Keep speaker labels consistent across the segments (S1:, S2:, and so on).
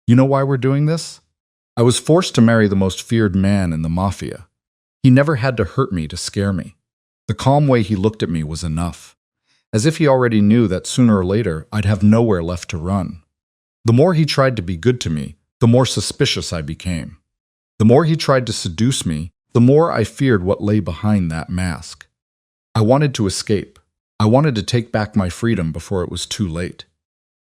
S1: You know why we're doing this? I was forced to marry the most feared man in the Mafia. He never had to hurt me to scare me. The calm way he looked at me was enough, as if he already knew that sooner or later I'd have nowhere left to run. The more he tried to be good to me, the more suspicious I became. The more he tried to seduce me, the more I feared what lay behind that mask. I wanted to escape. I wanted to take back my freedom before it was too late.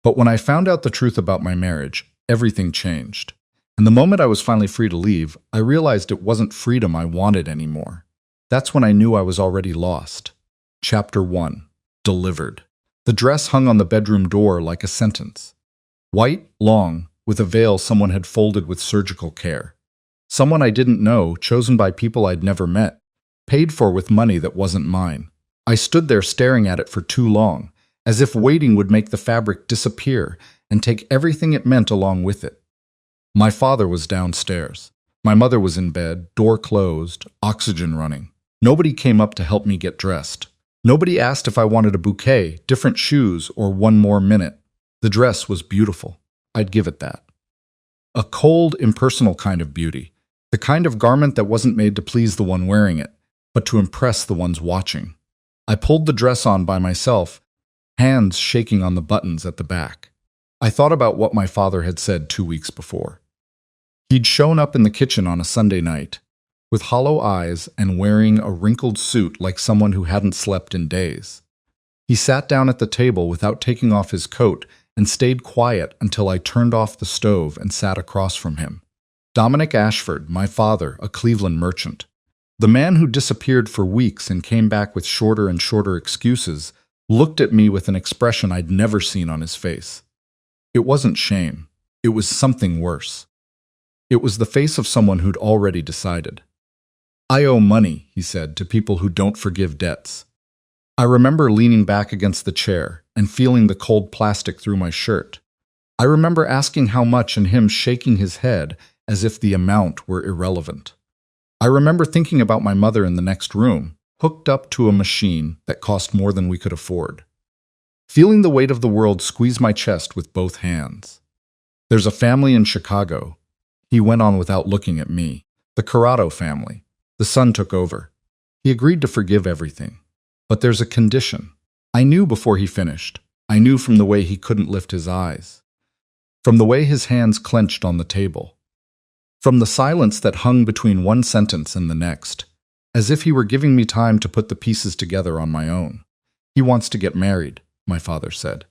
S1: But when I found out the truth about my marriage, everything changed. And the moment I was finally free to leave, I realized it wasn't freedom I wanted anymore. That's when I knew I was already lost. Chapter 1. Delivered. The dress hung on the bedroom door like a sentence. White, long, with a veil someone had folded with surgical care. Someone I didn't know, chosen by people I'd never met, paid for with money that wasn't mine. I stood there staring at it for too long, as if waiting would make the fabric disappear and take everything it meant along with it. My father was downstairs. My mother was in bed, door closed, oxygen running. Nobody came up to help me get dressed. Nobody asked if I wanted a bouquet, different shoes, or one more minute. The dress was beautiful. I'd give it that. A cold, impersonal kind of beauty. The kind of garment that wasn't made to please the one wearing it, but to impress the ones watching. I pulled the dress on by myself, hands shaking on the buttons at the back. I thought about what my father had said 2 weeks before. He'd shown up in the kitchen on a Sunday night, with hollow eyes and wearing a wrinkled suit like someone who hadn't slept in days. He sat down at the table without taking off his coat and stayed quiet until I turned off the stove and sat across from him. Dominic Ashford, my father, a Cleveland merchant. The man who disappeared for weeks and came back with shorter and shorter excuses, looked at me with an expression I'd never seen on his face. It wasn't shame. It was something worse. It was the face of someone who'd already decided. I owe money, he said, to people who don't forgive debts. I remember leaning back against the chair and feeling the cold plastic through my shirt. I remember asking how much and him shaking his head as if the amount were irrelevant. I remember thinking about my mother in the next room, hooked up to a machine that cost more than we could afford. Feeling the weight of the world squeeze my chest with both hands. There's a family in Chicago. He went on without looking at me. The Corrado family. The son took over. He agreed to forgive everything. But there's a condition. I knew before he finished. I knew from the way he couldn't lift his eyes. From the way his hands clenched on the table. From the silence that hung between one sentence and the next, as if he were giving me time to put the pieces together on my own. He wants to get married, my father said.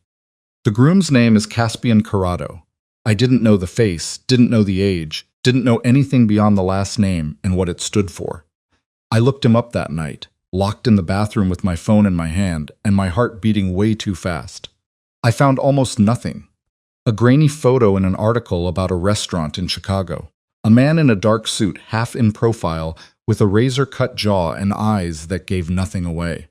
S1: The groom's name is Caspian Corrado. I didn't know the face, didn't know the age, didn't know anything beyond the last name and what it stood for. I looked him up that night, locked in the bathroom with my phone in my hand and my heart beating way too fast. I found almost nothing. A grainy photo in an article about a restaurant in Chicago. A man in a dark suit, half in profile, with a razor-cut jaw and eyes that gave nothing away.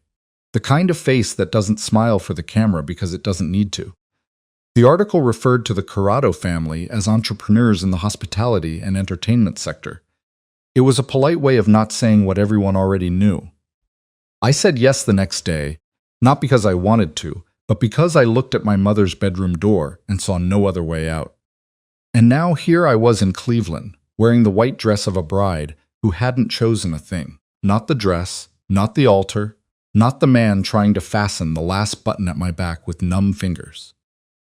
S1: The kind of face that doesn't smile for the camera because it doesn't need to. The article referred to the Corrado family as entrepreneurs in the hospitality and entertainment sector. It was a polite way of not saying what everyone already knew. I said yes the next day, not because I wanted to, but because I looked at my mother's bedroom door and saw no other way out. And now here I was in Cleveland, wearing the white dress of a bride who hadn't chosen a thing. Not the dress, not the altar, not the man trying to fasten the last button at my back with numb fingers.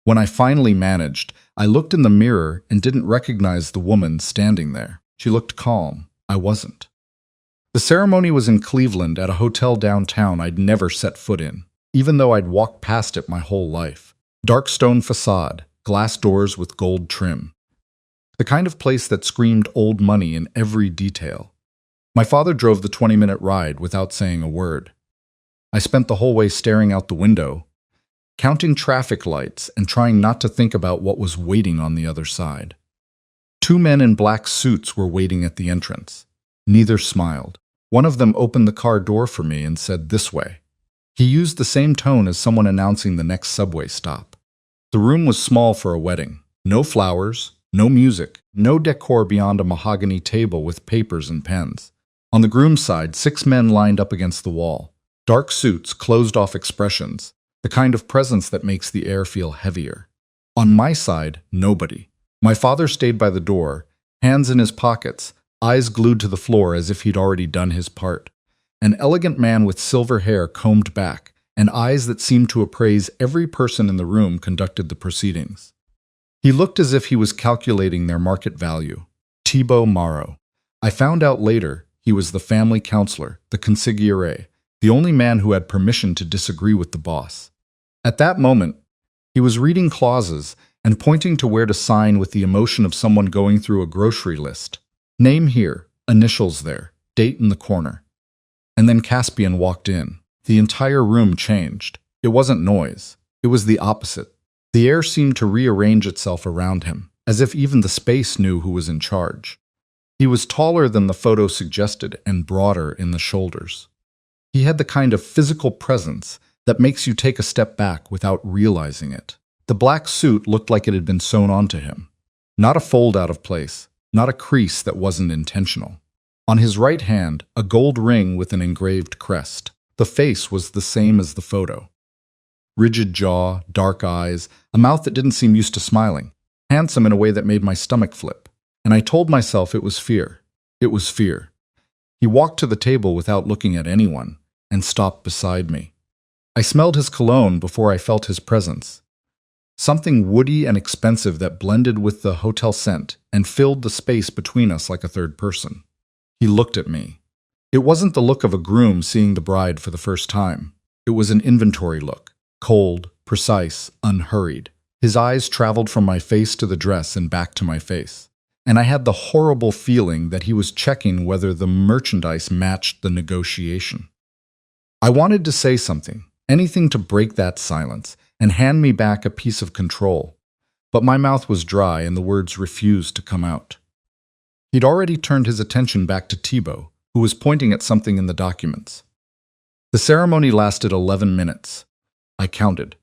S1: When I finally managed, I looked in the mirror and didn't recognize the woman standing there. She looked calm. I wasn't. The ceremony was in Cleveland at a hotel downtown I'd never set foot in, even though I'd walked past it my whole life. Dark stone facade, glass doors with gold trim. The kind of place that screamed old money in every detail. My father drove the 20-minute ride without saying a word. I spent the whole way staring out the window, counting traffic lights and trying not to think about what was waiting on the other side. 2 men in black suits were waiting at the entrance. Neither smiled. One of them opened the car door for me and said, "This way." He used the same tone as someone announcing the next subway stop. The room was small for a wedding. No flowers, no music, no decor beyond a mahogany table with papers and pens. On the groom's side, 6 men lined up against the wall. Dark suits, closed-off expressions, the kind of presence that makes the air feel heavier. On my side, nobody. My father stayed by the door, hands in his pockets, eyes glued to the floor as if he'd already done his part. An elegant man with silver hair combed back, and eyes that seemed to appraise every person in the room conducted the proceedings. He looked as if he was calculating their market value. Thibaut Marot. I found out later he was the family counselor, the consigliere, the only man who had permission to disagree with the boss. At that moment, he was reading clauses and pointing to where to sign with the emotion of someone going through a grocery list. Name here, initials there, date in the corner. And then Caspian walked in. The entire room changed. It wasn't noise. It was the opposite. The air seemed to rearrange itself around him, as if even the space knew who was in charge. He was taller than the photo suggested and broader in the shoulders. He had the kind of physical presence that makes you take a step back without realizing it. The black suit looked like it had been sewn onto him. Not a fold out of place, not a crease that wasn't intentional. On his right hand, a gold ring with an engraved crest. The face was the same as the photo. Rigid jaw, dark eyes, a mouth that didn't seem used to smiling. Handsome in a way that made my stomach flip. And I told myself it was fear. It was fear. He walked to the table without looking at anyone and stopped beside me. I smelled his cologne before I felt his presence. Something woody and expensive that blended with the hotel scent and filled the space between us like a third person. He looked at me. It wasn't the look of a groom seeing the bride for the first time. It was an inventory look, cold, precise, unhurried. His eyes traveled from my face to the dress and back to my face. And I had the horrible feeling that he was checking whether the merchandise matched the negotiation. I wanted to say something, anything to break that silence and hand me back a piece of control. But my mouth was dry and the words refused to come out. He'd already turned his attention back to Thibaut, who was pointing at something in the documents. The ceremony lasted 11 minutes. I counted.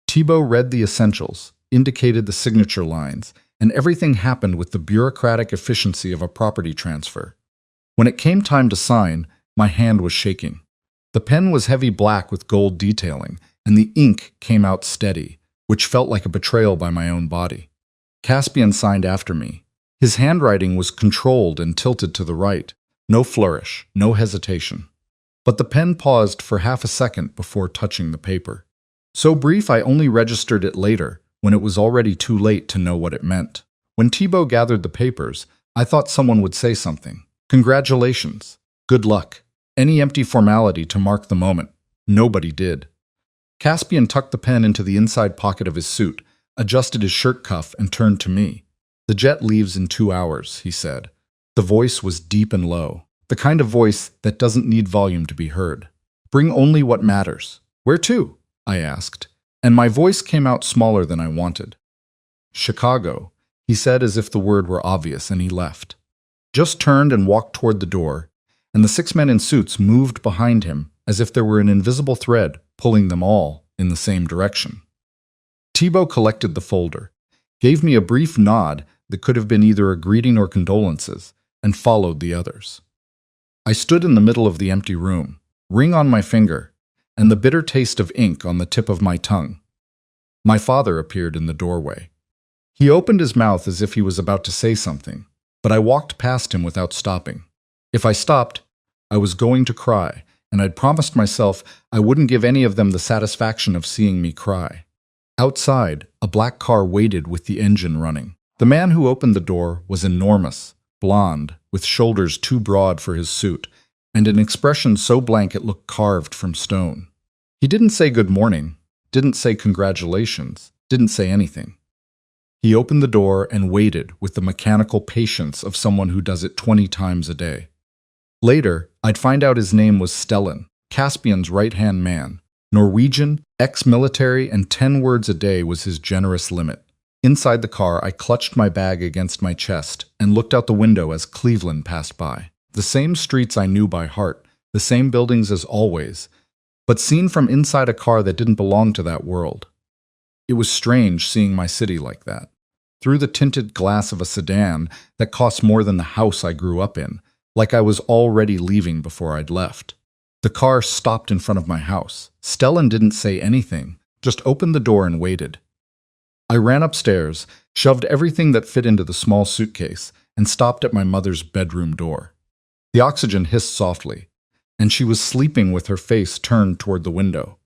S1: Thibaut read the essentials, indicated the signature lines, and everything happened with the bureaucratic efficiency of a property transfer. When it came time to sign, my hand was shaking. The pen was heavy black with gold detailing, and the ink came out steady, which felt like a betrayal by my own body. Caspian signed after me. His handwriting was controlled and tilted to the right. No flourish, no hesitation. But the pen paused for half a second before touching the paper. So brief I only registered it later, when it was already too late to know what it meant. When Thibaut gathered the papers, I thought someone would say something. Congratulations. Good luck. Any empty formality to mark the moment. Nobody did. Caspian tucked the pen into the inside pocket of his suit, adjusted his shirt cuff, and turned to me. The jet leaves in 2 hours, he said. The voice was deep and low, the kind of voice that doesn't need volume to be heard. Bring only what matters. Where to? I asked, and my voice came out smaller than I wanted. Chicago, he said as if the word were obvious, and he left. Just turned and walked toward the door, and the 6 men in suits moved behind him as if there were an invisible thread pulling them all in the same direction. Thibaut collected the folder, gave me a brief nod that could have been either a greeting or condolences, and followed the others. I stood in the middle of the empty room, ring on my finger, and the bitter taste of ink on the tip of my tongue. My father appeared in the doorway. He opened his mouth as if he was about to say something, but I walked past him without stopping. If I stopped, I was going to cry, and I'd promised myself I wouldn't give any of them the satisfaction of seeing me cry. Outside, a black car waited with the engine running. The man who opened the door was enormous, blond, with shoulders too broad for his suit, and an expression so blank it looked carved from stone. He didn't say good morning, didn't say congratulations, didn't say anything. He opened the door and waited with the mechanical patience of someone who does it 20 times a day. Later, I'd find out his name was Stellan, Caspian's right-hand man. Norwegian, ex-military, and 10 words a day was his generous limit. Inside the car, I clutched my bag against my chest and looked out the window as Cleveland passed by. The same streets I knew by heart, the same buildings as always, but seen from inside a car that didn't belong to that world. It was strange seeing my city like that, through the tinted glass of a sedan that cost more than the house I grew up in, like I was already leaving before I'd left. The car stopped in front of my house. Stellan didn't say anything, just opened the door and waited. I ran upstairs, shoved everything that fit into the small suitcase, and stopped at my mother's bedroom door. The oxygen hissed softly, and she was sleeping with her face turned toward the window.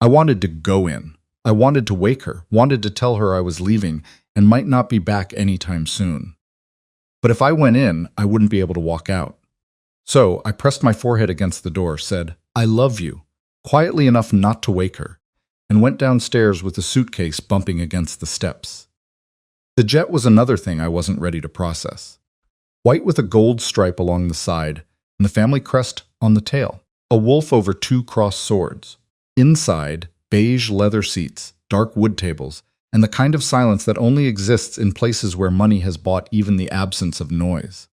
S1: I wanted to go in. I wanted to wake her, wanted to tell her I was leaving and might not be back anytime soon. But if I went in, I wouldn't be able to walk out. So I pressed my forehead against the door, said, "I love you," quietly enough not to wake her, and went downstairs with the suitcase bumping against the steps. The jet was another thing I wasn't ready to process. White with a gold stripe along the side, and the family crest on the tail. A wolf over two crossed swords. Inside, beige leather seats, dark wood tables, and the kind of silence that only exists in places where money has bought even the absence of noise.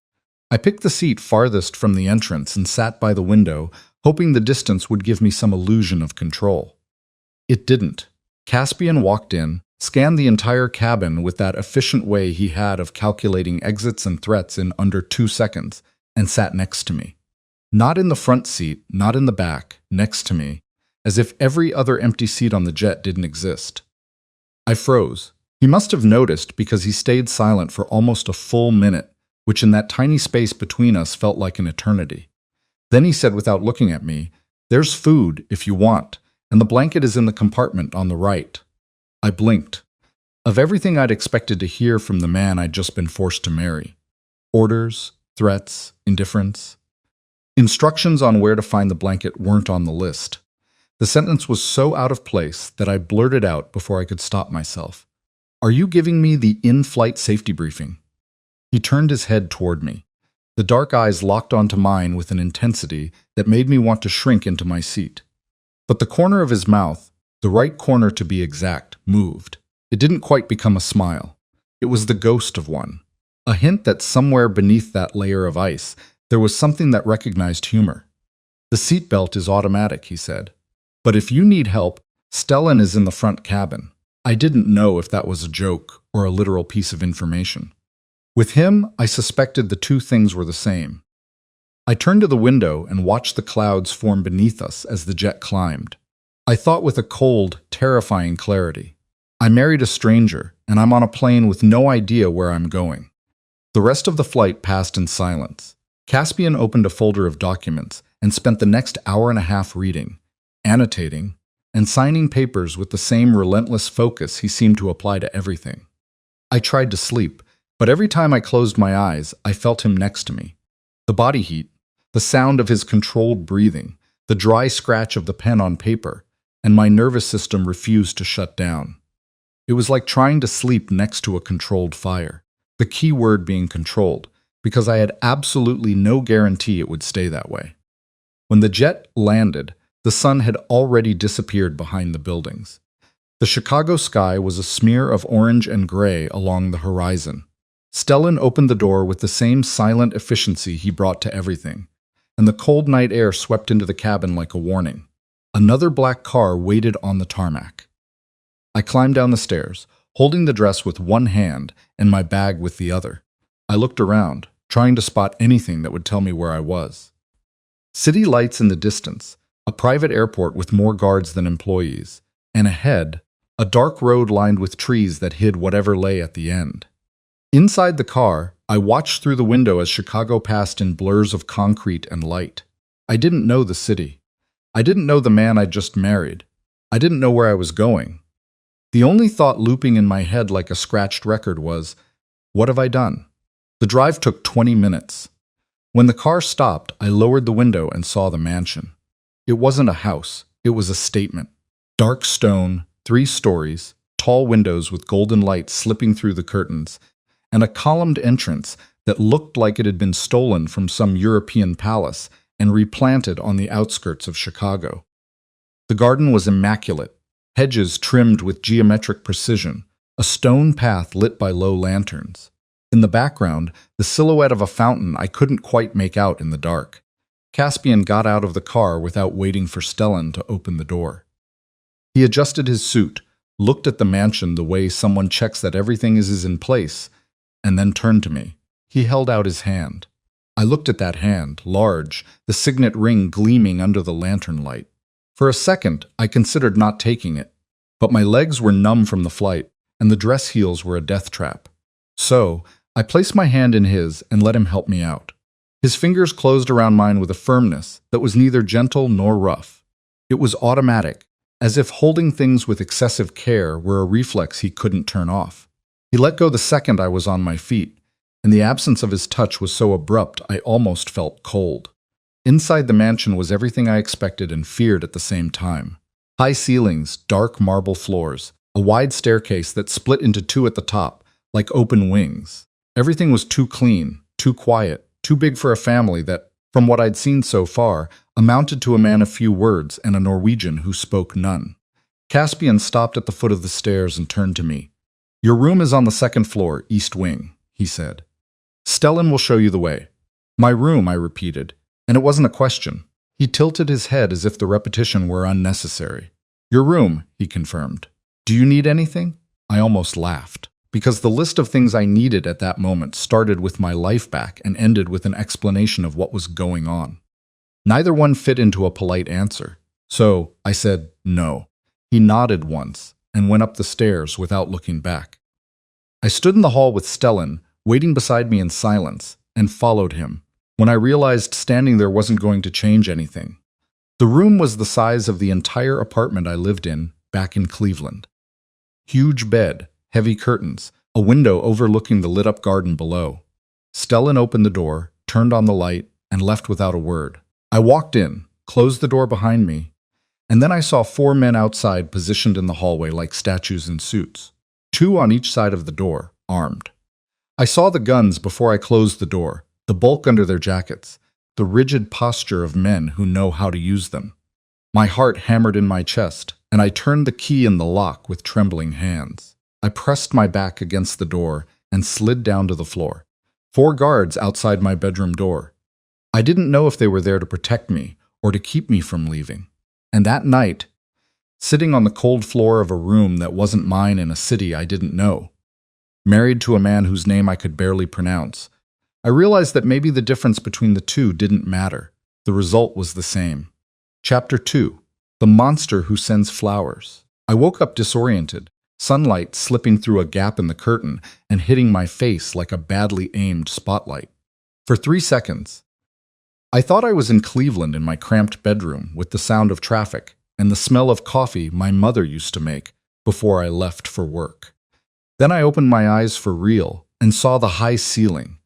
S1: I picked the seat farthest from the entrance and sat by the window, hoping the distance would give me some illusion of control. It didn't. Caspian walked in, scanned the entire cabin with that efficient way he had of calculating exits and threats in under 2 seconds, and sat next to me. Not in the front seat, not in the back, next to me, as if every other empty seat on the jet didn't exist. I froze. He must have noticed because he stayed silent for almost a full minute, which in that tiny space between us felt like an eternity. Then he said without looking at me, "There's food if you want, and the blanket is in the compartment on the right." I blinked. Of everything I'd expected to hear from the man I'd just been forced to marry. Orders, threats, indifference. Instructions on where to find the blanket weren't on the list. The sentence was so out of place that I blurted out before I could stop myself. "Are you giving me the in-flight safety briefing?" He turned his head toward me. The dark eyes locked onto mine with an intensity that made me want to shrink into my seat. But the corner of his mouth, the right corner to be exact, moved. It didn't quite become a smile. It was the ghost of one. A hint that somewhere beneath that layer of ice, there was something that recognized humor. "The seatbelt is automatic," he said. "But if you need help, Stellan is in the front cabin." I didn't know if that was a joke or a literal piece of information. With him, I suspected the two things were the same. I turned to the window and watched the clouds form beneath us as the jet climbed. I thought with a cold, terrifying clarity. I married a stranger, and I'm on a plane with no idea where I'm going. The rest of the flight passed in silence. Caspian opened a folder of documents and spent the next hour and a half reading, annotating, and signing papers with the same relentless focus he seemed to apply to everything. I tried to sleep, but every time I closed my eyes, I felt him next to me. The body heat, the sound of his controlled breathing, the dry scratch of the pen on paper, and my nervous system refused to shut down. It was like trying to sleep next to a controlled fire, the key word being controlled, because I had absolutely no guarantee it would stay that way. When the jet landed, the sun had already disappeared behind the buildings. The Chicago sky was a smear of orange and gray along the horizon. Stellan opened the door with the same silent efficiency he brought to everything, and the cold night air swept into the cabin like a warning. Another black car waited on the tarmac. I climbed down the stairs, holding the dress with one hand and my bag with the other. I looked around, trying to spot anything that would tell me where I was. City lights in the distance, a private airport with more guards than employees, and ahead, a dark road lined with trees that hid whatever lay at the end. Inside the car, I watched through the window as Chicago passed in blurs of concrete and light. I didn't know the city. I didn't know the man I'd just married. I didn't know where I was going. The only thought looping in my head like a scratched record was, what have I done? The drive took 20 minutes. When the car stopped, I lowered the window and saw the mansion. It wasn't a house. It was a statement. Dark stone, 3 stories, tall windows with golden light slipping through the curtains, and a columned entrance that looked like it had been stolen from some European palace and replanted on the outskirts of Chicago. The garden was immaculate, hedges trimmed with geometric precision, a stone path lit by low lanterns. In the background, the silhouette of a fountain I couldn't quite make out in the dark. Caspian got out of the car without waiting for Stellan to open the door. He adjusted his suit, looked at the mansion the way someone checks that everything is in place, and then turned to me. He held out his hand. I looked at that hand, large, the signet ring gleaming under the lantern light. For a second, I considered not taking it, but my legs were numb from the flight, and the dress heels were a death trap. So, I placed my hand in his and let him help me out. His fingers closed around mine with a firmness that was neither gentle nor rough. It was automatic, as if holding things with excessive care were a reflex he couldn't turn off. He let go the second I was on my feet, and the absence of his touch was so abrupt I almost felt cold. Inside the mansion was everything I expected and feared at the same time. High ceilings, dark marble floors, a wide staircase that split into two at the top, like open wings. Everything was too clean, too quiet, too big for a family that, from what I'd seen so far, amounted to a man of few words and a Norwegian who spoke none. Caspian stopped at the foot of the stairs and turned to me. "Your room is on the second floor, east wing," he said. "Stellan will show you the way." "My room," I repeated, and it wasn't a question. He tilted his head as if the repetition were unnecessary. "Your room," he confirmed. "Do you need anything?" I almost laughed, because the list of things I needed at that moment started with my life back and ended with an explanation of what was going on. Neither one fit into a polite answer, so I said no. He nodded once and went up the stairs without looking back. I stood in the hall with Stellan, waiting beside me in silence, and followed him, when I realized standing there wasn't going to change anything. The room was the size of the entire apartment I lived in back in Cleveland. Huge bed, heavy curtains, a window overlooking the lit-up garden below. Stellan opened the door, turned on the light, and left without a word. I walked in, closed the door behind me, and then I saw 4 men outside positioned in the hallway like statues in suits. 2 on each side of the door, armed. I saw the guns before I closed the door, the bulk under their jackets, the rigid posture of men who know how to use them. My heart hammered in my chest, and I turned the key in the lock with trembling hands. I pressed my back against the door and slid down to the floor. 4 guards outside my bedroom door. I didn't know if they were there to protect me or to keep me from leaving. And that night, sitting on the cold floor of a room that wasn't mine in a city I didn't know, married to a man whose name I could barely pronounce, I realized that maybe the difference between the two didn't matter. The result was the same. Chapter 2. The Monster Who Sends Flowers. I woke up disoriented, sunlight slipping through a gap in the curtain and hitting my face like a badly aimed spotlight. For 3 seconds, I thought I was in Cleveland in my cramped bedroom with the sound of traffic and the smell of coffee my mother used to make before I left for work. Then I opened my eyes for real and saw the high ceiling,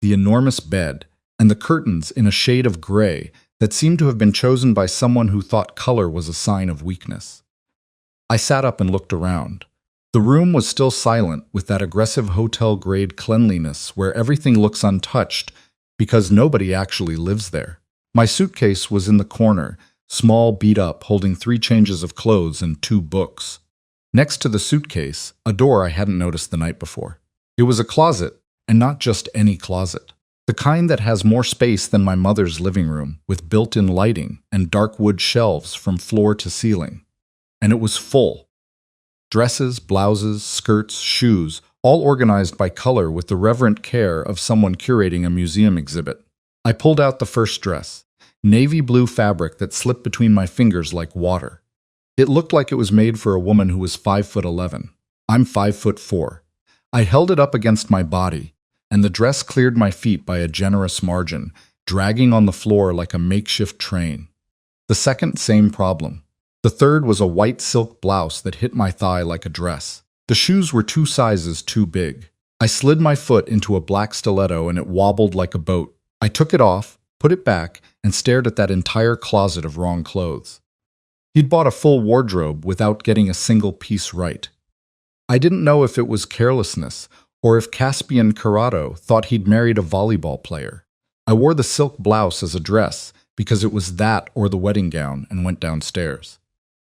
S1: the enormous bed, and the curtains in a shade of gray that seemed to have been chosen by someone who thought color was a sign of weakness. I sat up and looked around. The room was still silent with that aggressive hotel-grade cleanliness where everything looks untouched because nobody actually lives there. My suitcase was in the corner, small, beat up, holding 3 changes of clothes and 2 books. Next to the suitcase, a door I hadn't noticed the night before. It was a closet, and not just any closet. The kind that has more space than my mother's living room, with built-in lighting and dark wood shelves from floor to ceiling. And it was full. Dresses, blouses, skirts, shoes, all organized by color with the reverent care of someone curating a museum exhibit. I pulled out the first dress, navy blue fabric that slipped between my fingers like water. It looked like it was made for a woman who was 5'11". I'm 5'4". I held it up against my body, and the dress cleared my feet by a generous margin, dragging on the floor like a makeshift train. The second, same problem. The third was a white silk blouse that hit my thigh like a dress. The shoes were 2 sizes too big. I slid my foot into a black stiletto and it wobbled like a boat. I took it off, put it back, and stared at that entire closet of wrong clothes. He'd bought a full wardrobe without getting a single piece right. I didn't know if it was carelessness or if Caspian Corrado thought he'd married a volleyball player. I wore the silk blouse as a dress because it was that or the wedding gown and went downstairs.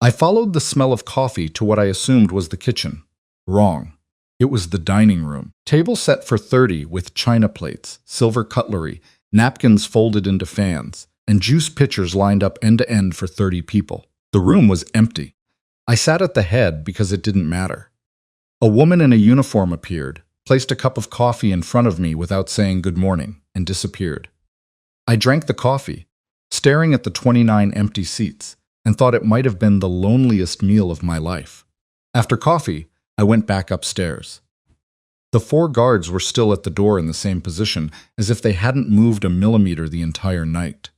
S1: I followed the smell of coffee to what I assumed was the kitchen. Wrong. It was the dining room. Table set for 30 with china plates, silver cutlery, napkins folded into fans, and juice pitchers lined up end to end for 30 people. The room was empty. I sat at the head because it didn't matter. A woman in a uniform appeared, placed a cup of coffee in front of me without saying good morning, and disappeared. I drank the coffee, staring at the 29 empty seats, and thought it might have been the loneliest meal of my life. After coffee, I went back upstairs. The 4 guards were still at the door in the same position, as if they hadn't moved a millimeter the entire night.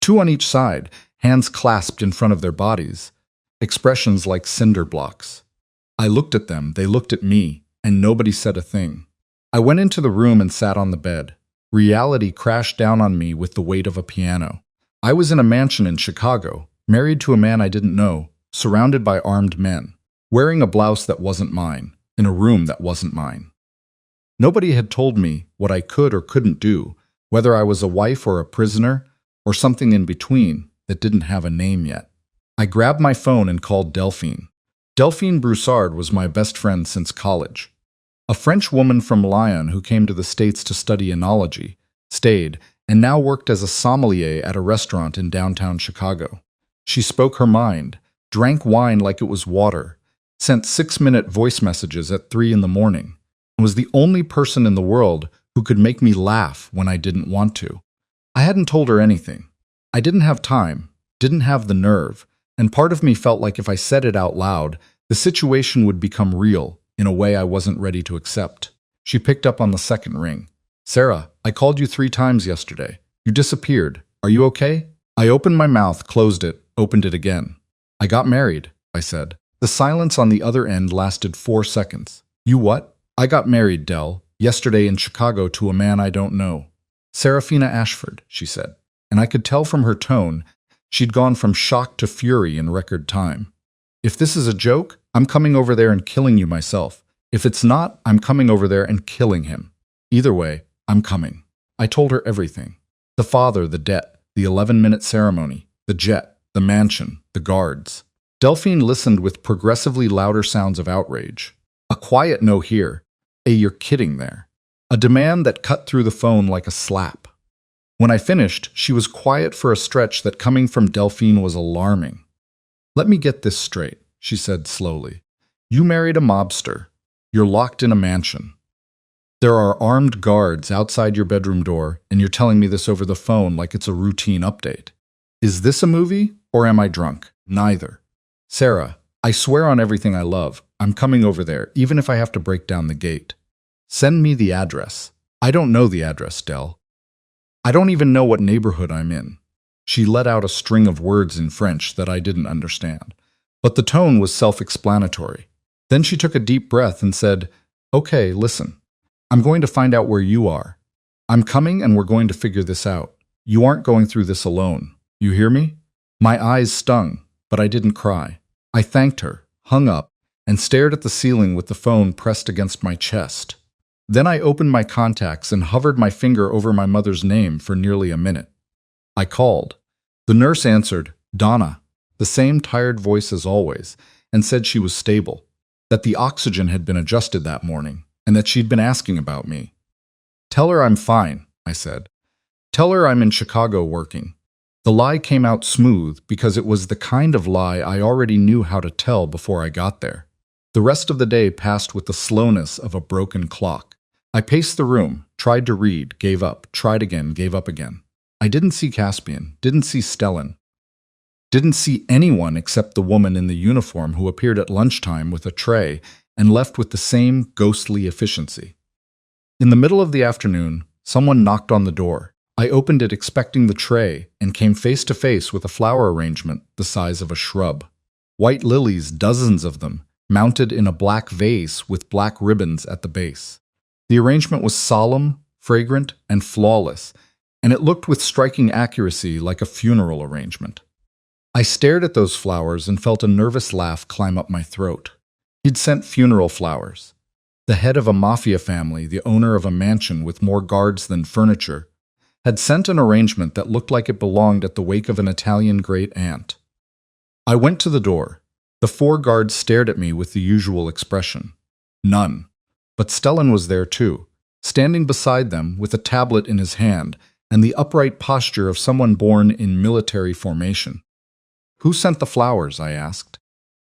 S1: 2 on each side, hands clasped in front of their bodies, expressions like cinder blocks. I looked at them, they looked at me, and nobody said a thing. I went into the room and sat on the bed. Reality crashed down on me with the weight of a piano. I was in a mansion in Chicago, married to a man I didn't know, surrounded by armed men, wearing a blouse that wasn't mine, in a room that wasn't mine. Nobody had told me what I could or couldn't do, whether I was a wife or a prisoner, or something in between that didn't have a name yet. I grabbed my phone and called Delphine. Delphine Broussard was my best friend since college. A French woman from Lyon who came to the States to study enology, stayed, and now worked as a sommelier at a restaurant in downtown Chicago. She spoke her mind, drank wine like it was water, sent 6-minute voice messages at 3 in the morning, and was the only person in the world who could make me laugh when I didn't want to. I hadn't told her anything. I didn't have time, didn't have the nerve, and part of me felt like if I said it out loud, the situation would become real in a way I wasn't ready to accept. She picked up on the second ring. "Sarah, I called you 3 times yesterday. You disappeared. Are you okay?" I opened my mouth, closed it, opened it again. "I got married," I said. The silence on the other end lasted 4 seconds. "You what?" "I got married, Del, yesterday in Chicago to a man I don't know." "Serafina Ashford," she said, and I could tell from her tone she'd gone from shock to fury in record time. "If this is a joke, I'm coming over there and killing you myself. If it's not, I'm coming over there and killing him. Either way, I'm coming." I told her everything. The father, the debt, the 11-minute ceremony, the jet, the mansion, the guards. Delphine listened with progressively louder sounds of outrage. A quiet no here, a "you're kidding" there. A demand that cut through the phone like a slap. When I finished, she was quiet for a stretch that coming from Delphine was alarming. "Let me get this straight," she said slowly. "You married a mobster. You're locked in a mansion. There are armed guards outside your bedroom door, and you're telling me this over the phone like it's a routine update. Is this a movie, or am I drunk? Neither. Sarah, I swear on everything I love, I'm coming over there, even if I have to break down the gate. Send me the address." "I don't know the address, Del. I don't even know what neighborhood I'm in." She let out a string of words in French that I didn't understand, but the tone was self-explanatory. Then she took a deep breath and said, "Okay, listen. I'm going to find out where you are. I'm coming and we're going to figure this out. You aren't going through this alone. You hear me?" My eyes stung, but I didn't cry. I thanked her, hung up, and stared at the ceiling with the phone pressed against my chest. Then I opened my contacts and hovered my finger over my mother's name for nearly a minute. I called. The nurse answered, "Donna," the same tired voice as always, and said she was stable, that the oxygen had been adjusted that morning, and that she'd been asking about me. "Tell her I'm fine," I said. "Tell her I'm in Chicago working." The lie came out smooth because it was the kind of lie I already knew how to tell before I got there. The rest of the day passed with the slowness of a broken clock. I paced the room, tried to read, gave up, tried again, gave up again. I didn't see Caspian, didn't see Stellan, didn't see anyone except the woman in the uniform who appeared at lunchtime with a tray and left with the same ghostly efficiency. In the middle of the afternoon, someone knocked on the door. I opened it expecting the tray and came face to face with a flower arrangement the size of a shrub. White lilies, dozens of them, mounted in a black vase with black ribbons at the base. The arrangement was solemn, fragrant, and flawless, and it looked with striking accuracy like a funeral arrangement. I stared at those flowers and felt a nervous laugh climb up my throat. He'd sent funeral flowers. The head of a mafia family, the owner of a mansion with more guards than furniture, had sent an arrangement that looked like it belonged at the wake of an Italian great-aunt. I went to the door. The 4 guards stared at me with the usual expression. None. But Stellan was there too, standing beside them with a tablet in his hand and the upright posture of someone born in military formation. "Who sent the flowers?" I asked.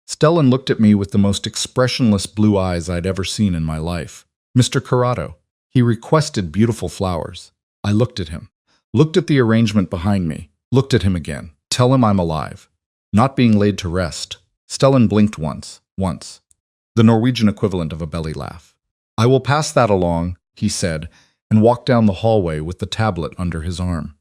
S1: Stellan looked at me with the most expressionless blue eyes I'd ever seen in my life. "Mr. Corrado. He requested beautiful flowers." I looked at him, looked at the arrangement behind me, looked at him again. "Tell him I'm alive. Not being laid to rest." Stellan blinked once. the Norwegian equivalent of a belly laugh. "I will pass that along," he said, and walked down the hallway with the tablet under his arm.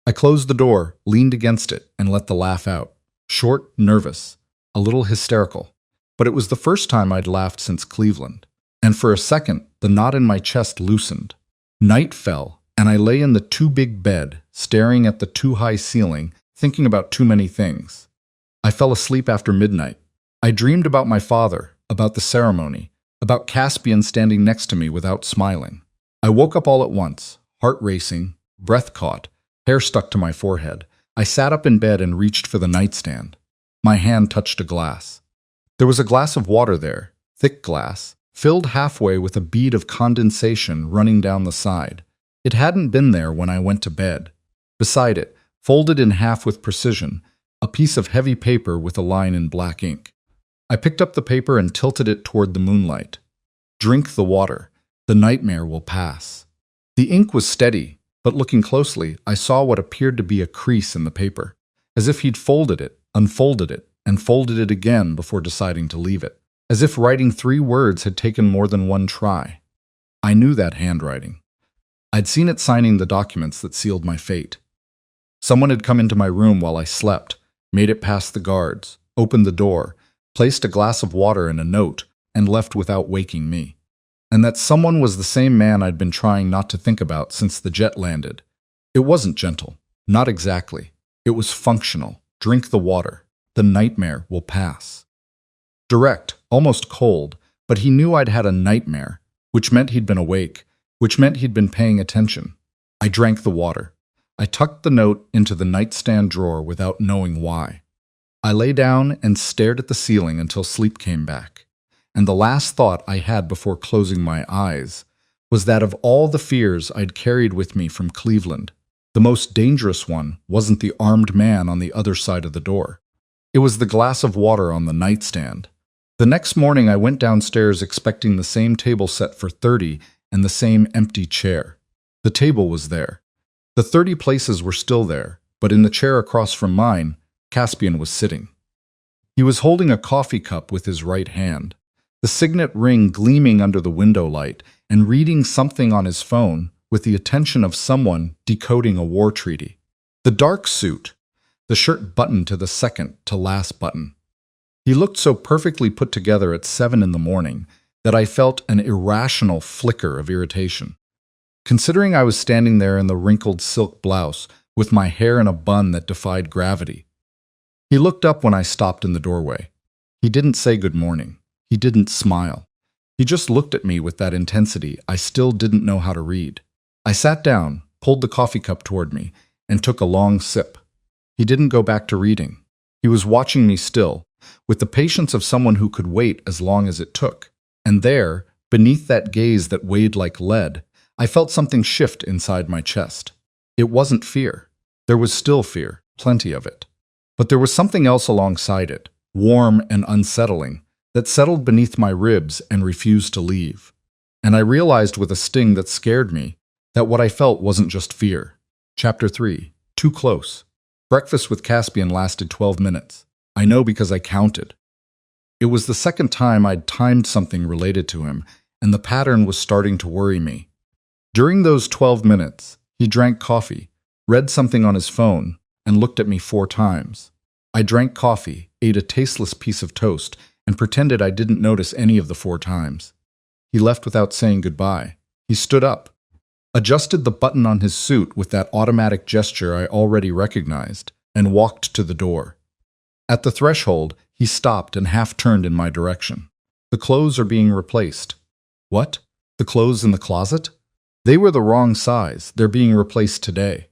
S1: I closed the door, leaned against it, and let the laugh out. Short, nervous, a little hysterical. But it was the first time I'd laughed since Cleveland. And for a second, the knot in my chest loosened. Night fell, and I lay in the too-big bed, staring at the too-high ceiling, thinking about too many things. I fell asleep after midnight. I dreamed about my father, about the ceremony, about Caspian standing next to me without smiling. I woke up all at once, heart racing, breath caught, hair stuck to my forehead. I sat up in bed and reached for the nightstand. My hand touched a glass. There was a glass of water there, thick glass, filled halfway with a bead of condensation running down the side. It hadn't been there when I went to bed. Beside it, folded in half with precision, a piece of heavy paper with a line in black ink. I picked up the paper and tilted it toward the moonlight. "Drink the water. The nightmare will pass." The ink was steady, but looking closely, I saw what appeared to be a crease in the paper, as if he'd folded it, unfolded it, and folded it again before deciding to leave it, as if writing 3 words had taken more than one try. I knew that handwriting. I'd seen it signing the documents that sealed my fate. Someone had come into my room while I slept, made it past the guards, opened the door, placed a glass of water and a note, and left without waking me. And that someone was the same man I'd been trying not to think about since the jet landed. It wasn't gentle. Not exactly. It was functional. Drink the water. The nightmare will pass. Direct, almost cold, but he knew I'd had a nightmare, which meant he'd been awake, which meant he'd been paying attention. I drank the water. I tucked the note into the nightstand drawer without knowing why. I lay down and stared at the ceiling until sleep came back. And the last thought I had before closing my eyes was that of all the fears I'd carried with me from Cleveland, the most dangerous one wasn't the armed man on the other side of the door. It was the glass of water on the nightstand. The next morning I went downstairs expecting the same table set for 30 and the same empty chair. The table was there. The 30 places were still there, but in the chair across from mine, Caspian was sitting. He was holding a coffee cup with his right hand, the signet ring gleaming under the window light, and reading something on his phone with the attention of someone decoding a war treaty. The dark suit, the shirt buttoned to the second to last button. He looked so perfectly put together at 7 in the morning that I felt an irrational flicker of irritation. Considering I was standing there in the wrinkled silk blouse with my hair in a bun that defied gravity. He looked up when I stopped in the doorway. He didn't say good morning. He didn't smile. He just looked at me with that intensity I still didn't know how to read. I sat down, pulled the coffee cup toward me, and took a long sip. He didn't go back to reading. He was watching me still, with the patience of someone who could wait as long as it took. And there, beneath that gaze that weighed like lead, I felt something shift inside my chest. It wasn't fear. There was still fear, plenty of it. But there was something else alongside it, warm and unsettling, that settled beneath my ribs and refused to leave. And I realized with a sting that scared me that what I felt wasn't just fear. Chapter 3. Too close. Breakfast with Caspian lasted 12 minutes. I know because I counted. It was the second time I'd timed something related to him, and the pattern was starting to worry me. During those 12 minutes, he drank coffee, read something on his phone, and looked at me 4 times. I drank coffee, ate a tasteless piece of toast, and pretended I didn't notice any of the 4 times. He left without saying goodbye. He stood up, adjusted the button on his suit with that automatic gesture I already recognized, and walked to the door. At the threshold, he stopped and half-turned in my direction. "The clothes are being replaced." "What? The clothes in the closet?" "They were the wrong size. They're being replaced today."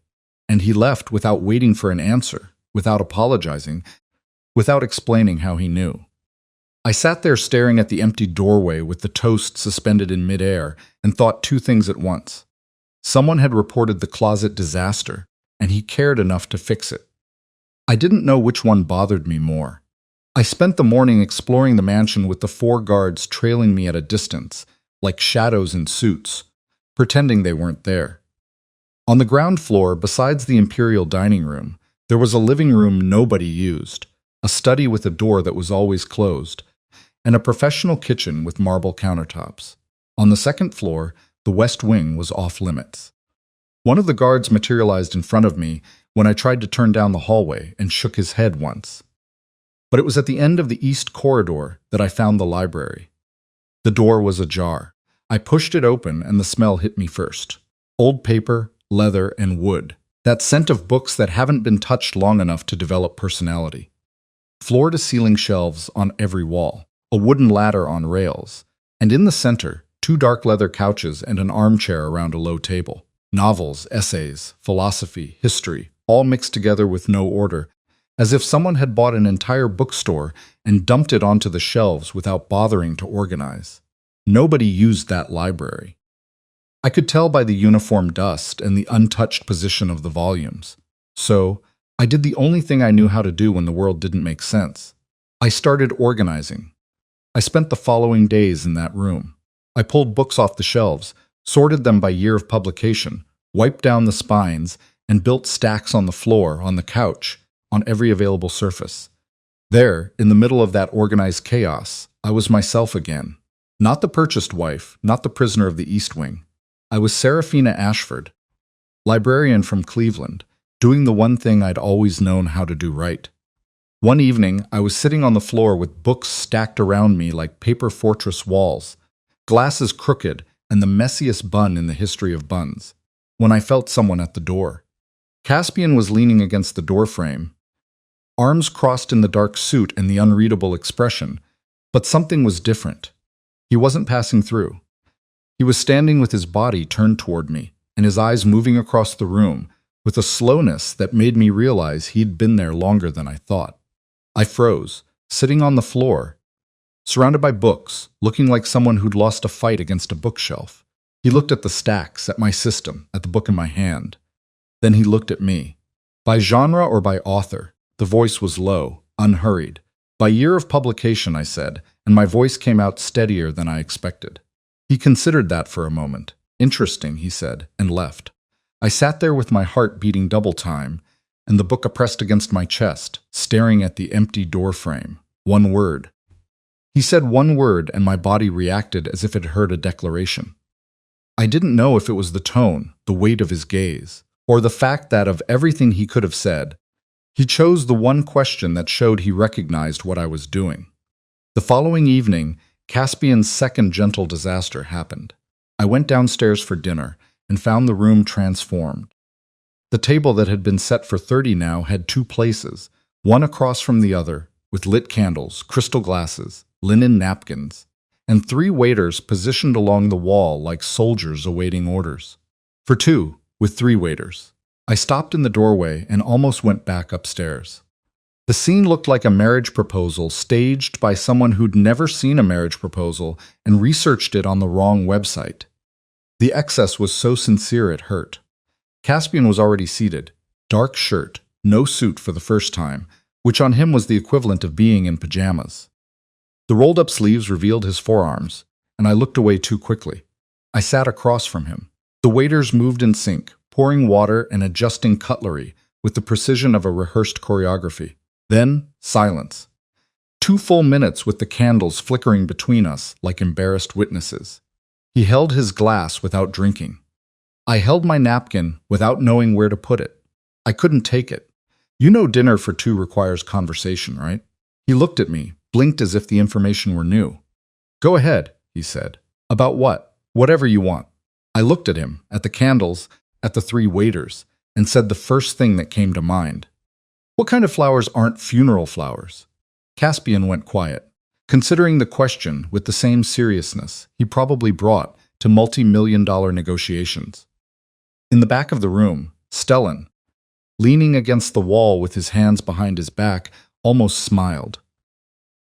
S1: And he left without waiting for an answer, without apologizing, without explaining how he knew. I sat there staring at the empty doorway with the toast suspended in midair and thought 2 things at once. Someone had reported the closet disaster, and he cared enough to fix it. I didn't know which one bothered me more. I spent the morning exploring the mansion with the 4 guards trailing me at a distance, like shadows in suits, pretending they weren't there. On the ground floor, besides the imperial dining room, there was a living room nobody used, a study with a door that was always closed, and a professional kitchen with marble countertops. On the second floor, the West Wing was off limits. One of the guards materialized in front of me when I tried to turn down the hallway and shook his head once. But it was at the end of the east corridor that I found the library. The door was ajar. I pushed it open and the smell hit me first. Old paper, leather, and wood. That scent of books that haven't been touched long enough to develop personality. Floor-to-ceiling shelves on every wall, a wooden ladder on rails, and in the center, 2 dark leather couches and an armchair around a low table. Novels, essays, philosophy, history, all mixed together with no order, as if someone had bought an entire bookstore and dumped it onto the shelves without bothering to organize. Nobody used that library. I could tell by the uniform dust and the untouched position of the volumes. So, I did the only thing I knew how to do when the world didn't make sense. I started organizing. I spent the following days in that room. I pulled books off the shelves, sorted them by year of publication, wiped down the spines, and built stacks on the floor, on the couch, on every available surface. There, in the middle of that organized chaos, I was myself again. Not the purchased wife, not the prisoner of the East Wing. I was Serafina Ashford, librarian from Cleveland, doing the one thing I'd always known how to do right. One evening, I was sitting on the floor with books stacked around me like paper fortress walls, glasses crooked, and the messiest bun in the history of buns, when I felt someone at the door. Caspian was leaning against the doorframe, arms crossed in the dark suit and the unreadable expression, but something was different. He wasn't passing through. He was standing with his body turned toward me, and his eyes moving across the room, with a slowness that made me realize he'd been there longer than I thought. I froze, sitting on the floor, surrounded by books, looking like someone who'd lost a fight against a bookshelf. He looked at the stacks, at my system, at the book in my hand. Then he looked at me. By genre or by author, the voice was low, unhurried. By year of publication, I said, and my voice came out steadier than I expected. He considered that for a moment. Interesting, he said, and left. I sat there with my heart beating double time, and the book pressed against my chest, staring at the empty doorframe. One word. He said one word, and my body reacted as if it heard a declaration. I didn't know if it was the tone, the weight of his gaze, or the fact that of everything he could have said, he chose the one question that showed he recognized what I was doing. The following evening, Caspian's second gentle disaster happened. I went downstairs for dinner and found the room transformed. The table that had been set for 30 now had 2 places, one across from the other, with lit candles, crystal glasses, linen napkins, and 3 waiters positioned along the wall like soldiers awaiting orders. For 2, with 3 waiters. I stopped in the doorway and almost went back upstairs. The scene looked like a marriage proposal staged by someone who'd never seen a marriage proposal and researched it on the wrong website. The excess was so sincere it hurt. Caspian was already seated, dark shirt, no suit for the first time, which on him was the equivalent of being in pajamas. The rolled-up sleeves revealed his forearms, and I looked away too quickly. I sat across from him. The waiters moved in sync, pouring water and adjusting cutlery with the precision of a rehearsed choreography. Then, silence. 2 full minutes with the candles flickering between us like embarrassed witnesses. He held his glass without drinking. I held my napkin without knowing where to put it. I couldn't take it. You know dinner for 2 requires conversation, right? He looked at me, blinked as if the information were new. Go ahead, he said. About what? Whatever you want. I looked at him, at the candles, at the 3 waiters, and said the first thing that came to mind. What kind of flowers aren't funeral flowers? Caspian went quiet, considering the question with the same seriousness he probably brought to multi-million-dollar negotiations. In the back of the room, Stellan, leaning against the wall with his hands behind his back, almost smiled.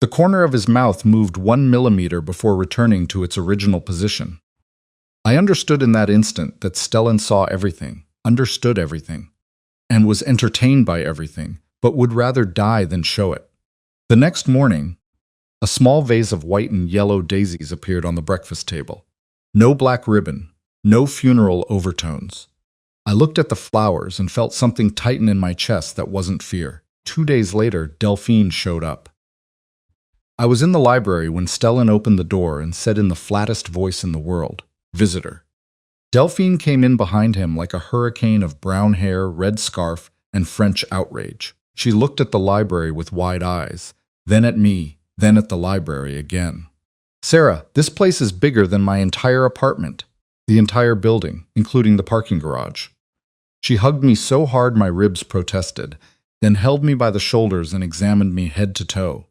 S1: The corner of his mouth moved 1 millimeter before returning to its original position. I understood in that instant that Stellan saw everything, understood everything, and was entertained by everything, but would rather die than show it. The next morning, a small vase of white and yellow daisies appeared on the breakfast table. No black ribbon, no funeral overtones. I looked at the flowers and felt something tighten in my chest that wasn't fear. 2 days later, Delphine showed up. I was in the library when Stellan opened the door and said in the flattest voice in the world, "Visitor." Delphine came in behind him like a hurricane of brown hair, red scarf, and French outrage. She looked at the library with wide eyes, then at me, then at the library again. "Sarah, this place is bigger than my entire apartment, the entire building, including the parking garage." She hugged me so hard my ribs protested, then held me by the shoulders and examined me head to toe.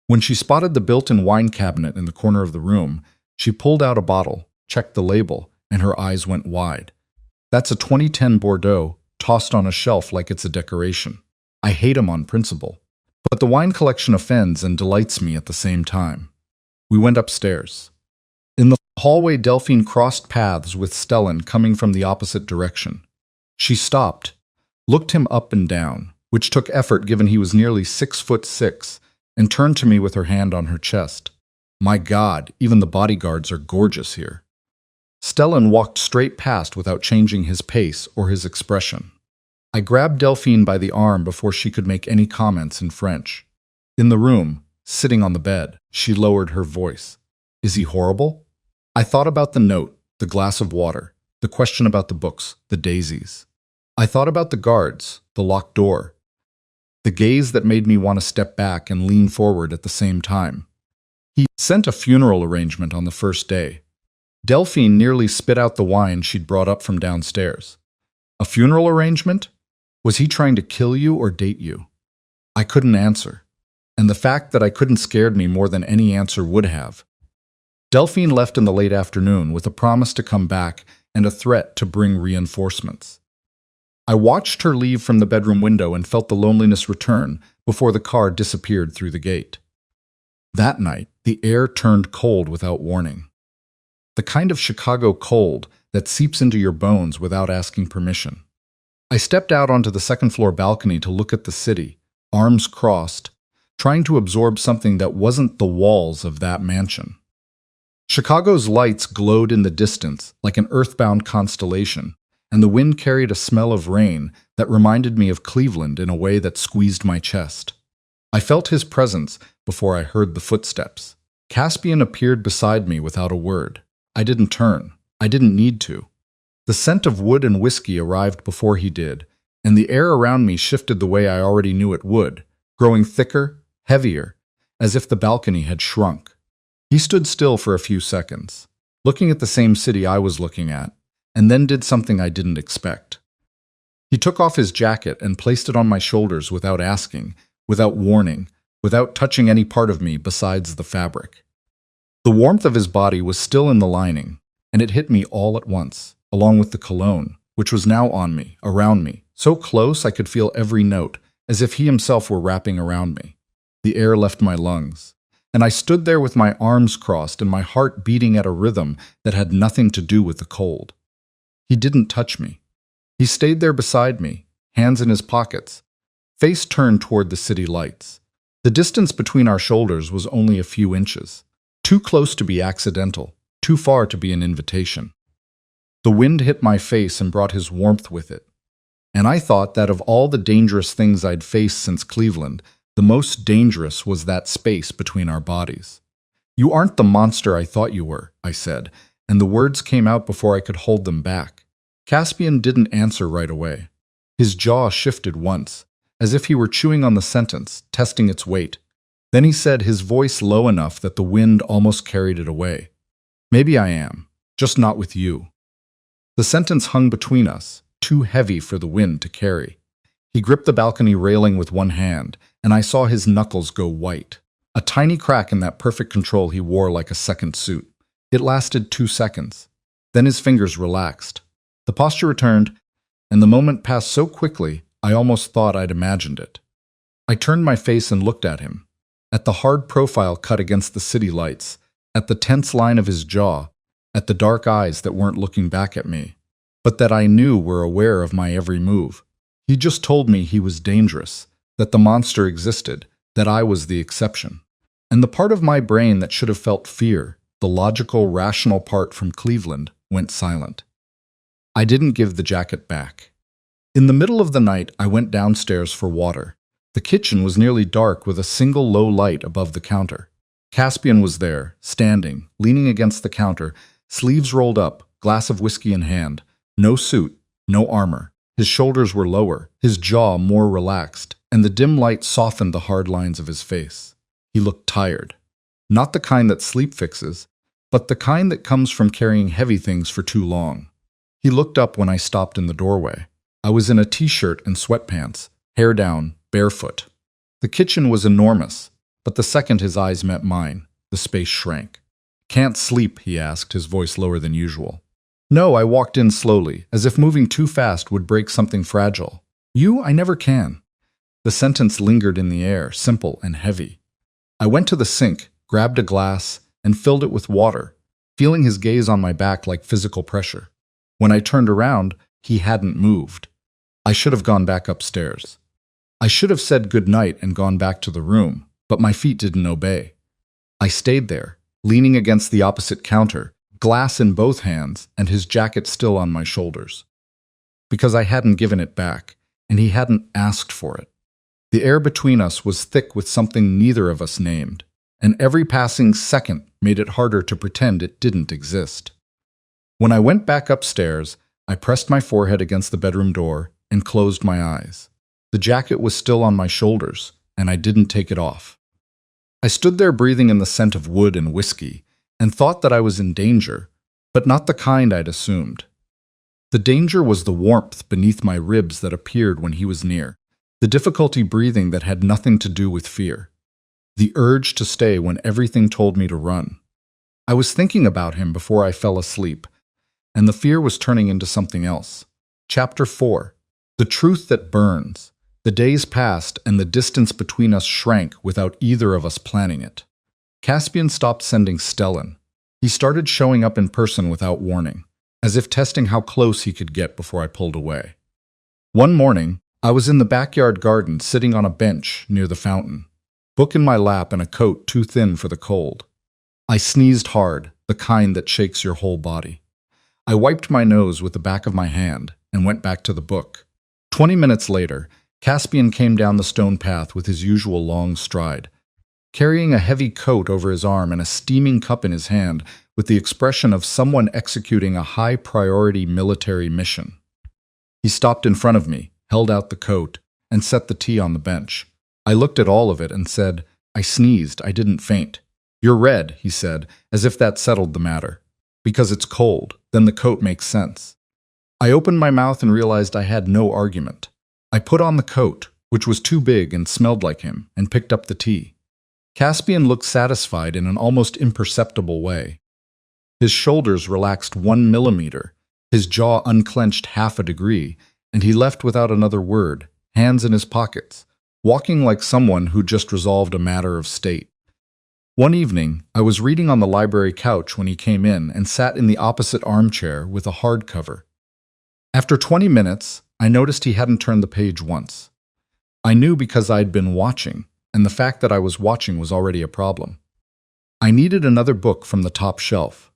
S1: When she spotted the built-in wine cabinet in the corner of the room, she pulled out a bottle, checked the label, and her eyes went wide. "That's a 2010 Bordeaux, tossed on a shelf like it's a decoration. I hate 'em on principle. But the wine collection offends and delights me at the same time." We went upstairs. In the hallway, Delphine crossed paths with Stellan coming from the opposite direction. She stopped, looked him up and down, which took effort given he was nearly 6'6", and turned to me with her hand on her chest. "My God, even the bodyguards are gorgeous here." Stellan walked straight past without changing his pace or his expression. I grabbed Delphine by the arm before she could make any comments in French. In the room, sitting on the bed, she lowered her voice. "Is he horrible?" I thought about the note, the glass of water, the question about the books, the daisies. I thought about the guards, the locked door, the gaze that made me want to step back and lean forward at the same time. He sent a funeral arrangement on the first day. Delphine nearly spit out the wine she'd brought up from downstairs. A funeral arrangement? Was he trying to kill you or date you? I couldn't answer, and the fact that I couldn't scared me more than any answer would have. Delphine left in the late afternoon with a promise to come back and a threat to bring reinforcements. I watched her leave from the bedroom window and felt the loneliness return before the car disappeared through the gate. That night, the air turned cold without warning. The kind of Chicago cold that seeps into your bones without asking permission. I stepped out onto the second-floor balcony to look at the city, arms crossed, trying to absorb something that wasn't the walls of that mansion. Chicago's lights glowed in the distance like an earthbound constellation, and the wind carried a smell of rain that reminded me of Cleveland in a way that squeezed my chest. I felt his presence before I heard the footsteps. Caspian appeared beside me without a word. I didn't turn. I didn't need to. The scent of wood and whiskey arrived before he did, and the air around me shifted the way I already knew it would, growing thicker, heavier, as if the balcony had shrunk. He stood still for a few seconds, looking at the same city I was looking at, and then did something I didn't expect. He took off his jacket and placed it on my shoulders without asking, without warning, without touching any part of me besides the fabric. The warmth of his body was still in the lining, and it hit me all at once, along with the cologne, which was now on me, around me, so close I could feel every note, as if he himself were wrapping around me. The air left my lungs, and I stood there with my arms crossed and my heart beating at a rhythm that had nothing to do with the cold. He didn't touch me. He stayed there beside me, hands in his pockets, face turned toward the city lights. The distance between our shoulders was only a few inches, too close to be accidental, too far to be an invitation. The wind hit my face and brought his warmth with it, and I thought that of all the dangerous things I'd faced since Cleveland, the most dangerous was that space between our bodies. "You aren't the monster I thought you were," I said, and the words came out before I could hold them back. Caspian didn't answer right away. His jaw shifted once, as if he were chewing on the sentence, testing its weight. Then he said, his voice low enough that the wind almost carried it away. "Maybe I am, just not with you." The sentence hung between us, too heavy for the wind to carry. He gripped the balcony railing with one hand, and I saw his knuckles go white. A tiny crack in that perfect control he wore like a second suit. It lasted 2 seconds. Then his fingers relaxed. The posture returned, and the moment passed so quickly I almost thought I'd imagined it. I turned my face and looked at him, at the hard profile cut against the city lights, at the tense line of his jaw, at the dark eyes that weren't looking back at me, but that I knew were aware of my every move. He just told me he was dangerous, that the monster existed, that I was the exception. And the part of my brain that should have felt fear, the logical, rational part from Cleveland, went silent. I didn't give the jacket back. In the middle of the night, I went downstairs for water. The kitchen was nearly dark with a single low light above the counter. Caspian was there, standing, leaning against the counter, sleeves rolled up, glass of whiskey in hand. No suit, no armor. His shoulders were lower, his jaw more relaxed, and the dim light softened the hard lines of his face. He looked tired. Not the kind that sleep fixes, but the kind that comes from carrying heavy things for too long. He looked up when I stopped in the doorway. I was in a t-shirt and sweatpants, hair down, barefoot. The kitchen was enormous, but the second his eyes met mine, the space shrank. "Can't sleep?" he asked, his voice lower than usual. "No," I walked in slowly, as if moving too fast would break something fragile. "You? I never can." The sentence lingered in the air, simple and heavy. I went to the sink, grabbed a glass, and filled it with water, feeling his gaze on my back like physical pressure. When I turned around, he hadn't moved. I should have gone back upstairs. I should have said goodnight and gone back to the room, but my feet didn't obey. I stayed there, leaning against the opposite counter, glass in both hands and his jacket still on my shoulders. Because I hadn't given it back, and he hadn't asked for it. The air between us was thick with something neither of us named, and every passing second made it harder to pretend it didn't exist. When I went back upstairs, I pressed my forehead against the bedroom door and closed my eyes. The jacket was still on my shoulders, and I didn't take it off. I stood there breathing in the scent of wood and whiskey, and thought that I was in danger, but not the kind I'd assumed. The danger was the warmth beneath my ribs that appeared when he was near, the difficulty breathing that had nothing to do with fear, the urge to stay when everything told me to run. I was thinking about him before I fell asleep, and the fear was turning into something else. Chapter 4. The Truth That Burns. The days passed, and the distance between us shrank without either of us planning it. Caspian stopped sending Stellan. He started showing up in person without warning, as if testing how close he could get before I pulled away. One morning, I was in the backyard garden sitting on a bench near the fountain, book in my lap and a coat too thin for the cold. I sneezed hard, the kind that shakes your whole body. I wiped my nose with the back of my hand and went back to the book. 20 minutes later, Caspian came down the stone path with his usual long stride, carrying a heavy coat over his arm and a steaming cup in his hand with the expression of someone executing a high-priority military mission. He stopped in front of me, held out the coat, and set the tea on the bench. I looked at all of it and said, "I sneezed, I didn't faint." "You're red," he said, as if that settled the matter. "Because it's cold, then the coat makes sense." I opened my mouth and realized I had no argument. I put on the coat, which was too big and smelled like him, and picked up the tea. Caspian looked satisfied in an almost imperceptible way. His shoulders relaxed 1 millimeter, his jaw unclenched half a degree, and he left without another word, hands in his pockets, walking like someone who just resolved a matter of state. One evening, I was reading on the library couch when he came in and sat in the opposite armchair with a hardcover. After 20 minutes, I noticed he hadn't turned the page once. I knew because I'd been watching, and the fact that I was watching was already a problem. I needed another book from the top shelf.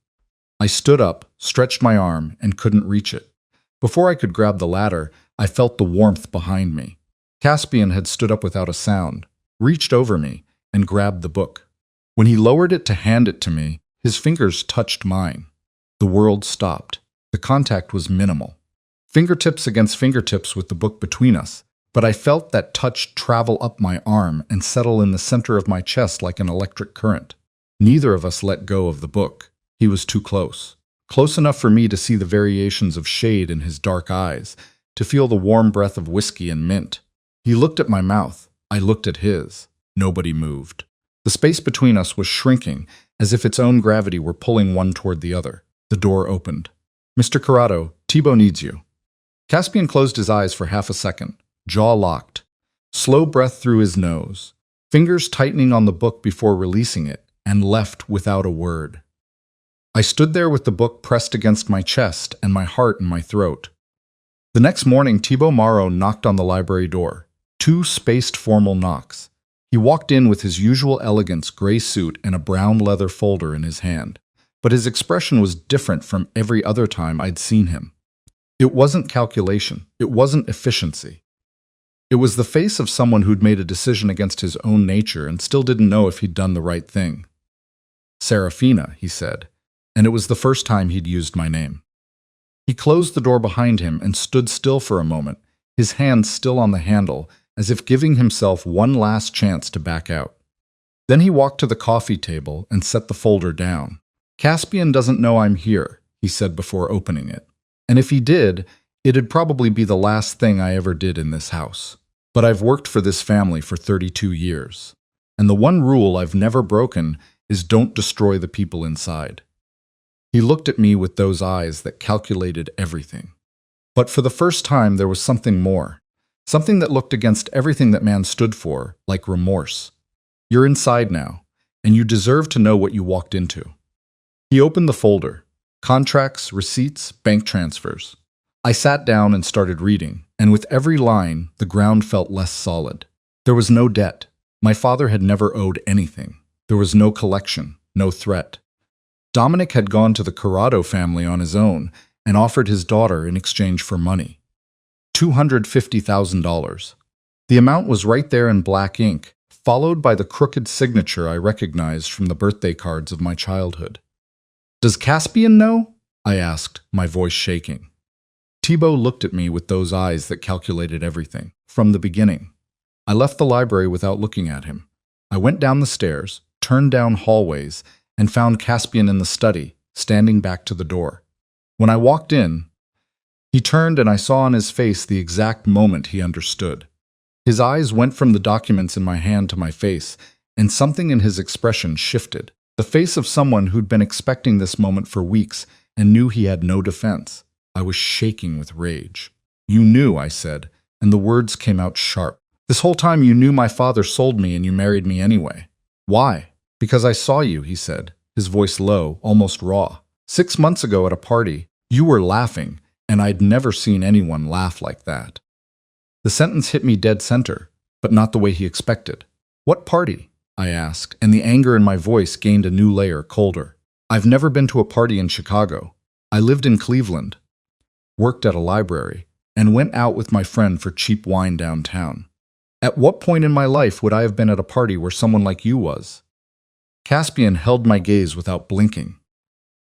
S1: I stood up, stretched my arm, and couldn't reach it. Before I could grab the ladder, I felt the warmth behind me. Caspian had stood up without a sound, reached over me, and grabbed the book. When he lowered it to hand it to me, his fingers touched mine. The world stopped. The contact was minimal. Fingertips against fingertips with the book between us, but I felt that touch travel up my arm and settle in the center of my chest like an electric current. Neither of us let go of the book. He was too close. Close enough for me to see the variations of shade in his dark eyes, to feel the warm breath of whiskey and mint. He looked at my mouth. I looked at his. Nobody moved. The space between us was shrinking, as if its own gravity were pulling one toward the other. The door opened. "Mr. Corrado, Thibaut needs you." Caspian closed his eyes for half a second, jaw locked. Slow breath through his nose, fingers tightening on the book before releasing it, and left without a word. I stood there with the book pressed against my chest and my heart in my throat. The next morning, Thibaut Marot knocked on the library door. 2 spaced formal knocks. He walked in with his usual elegance, gray suit and a brown leather folder in his hand. But his expression was different from every other time I'd seen him. It wasn't calculation. It wasn't efficiency. It was the face of someone who'd made a decision against his own nature and still didn't know if he'd done the right thing. Serafina, he said, and it was the first time he'd used my name. He closed the door behind him and stood still for a moment, his hand still on the handle, as if giving himself one last chance to back out. Then he walked to the coffee table and set the folder down. Caspian doesn't know I'm here, he said before opening it. And if he did, it'd probably be the last thing I ever did in this house. But I've worked for this family for 32 years. And the one rule I've never broken is don't destroy the people inside. He looked at me with those eyes that calculated everything. But for the first time, there was something more. Something that looked against everything that man stood for, like remorse. You're inside now, and you deserve to know what you walked into. He opened the folder. Contracts, receipts, bank transfers. I sat down and started reading, and with every line, the ground felt less solid. There was no debt. My father had never owed anything. There was no collection, no threat. Dominic had gone to the Corrado family on his own and offered his daughter in exchange for money. $250,000. The amount was right there in black ink, followed by the crooked signature I recognized from the birthday cards of my childhood. "Does Caspian know?" I asked, my voice shaking. Thibault looked at me with those eyes that calculated everything, from the beginning. I left the library without looking at him. I went down the stairs, turned down hallways, and found Caspian in the study, standing back to the door. When I walked in, he turned and I saw on his face the exact moment he understood. His eyes went from the documents in my hand to my face, and something in his expression shifted. The face of someone who'd been expecting this moment for weeks and knew he had no defense. I was shaking with rage. "You knew," I said, and the words came out sharp. "This whole time you knew my father sold me and you married me anyway." "Why?" "Because I saw you," he said, his voice low, almost raw. "6 months ago at a party, you were laughing, and I'd never seen anyone laugh like that." The sentence hit me dead center, but not the way he expected. "What party?" I asked, and the anger in my voice gained a new layer, colder. "I've never been to a party in Chicago. I lived in Cleveland, worked at a library, and went out with my friend for cheap wine downtown. At what point in my life would I have been at a party where someone like you was?" Caspian held my gaze without blinking.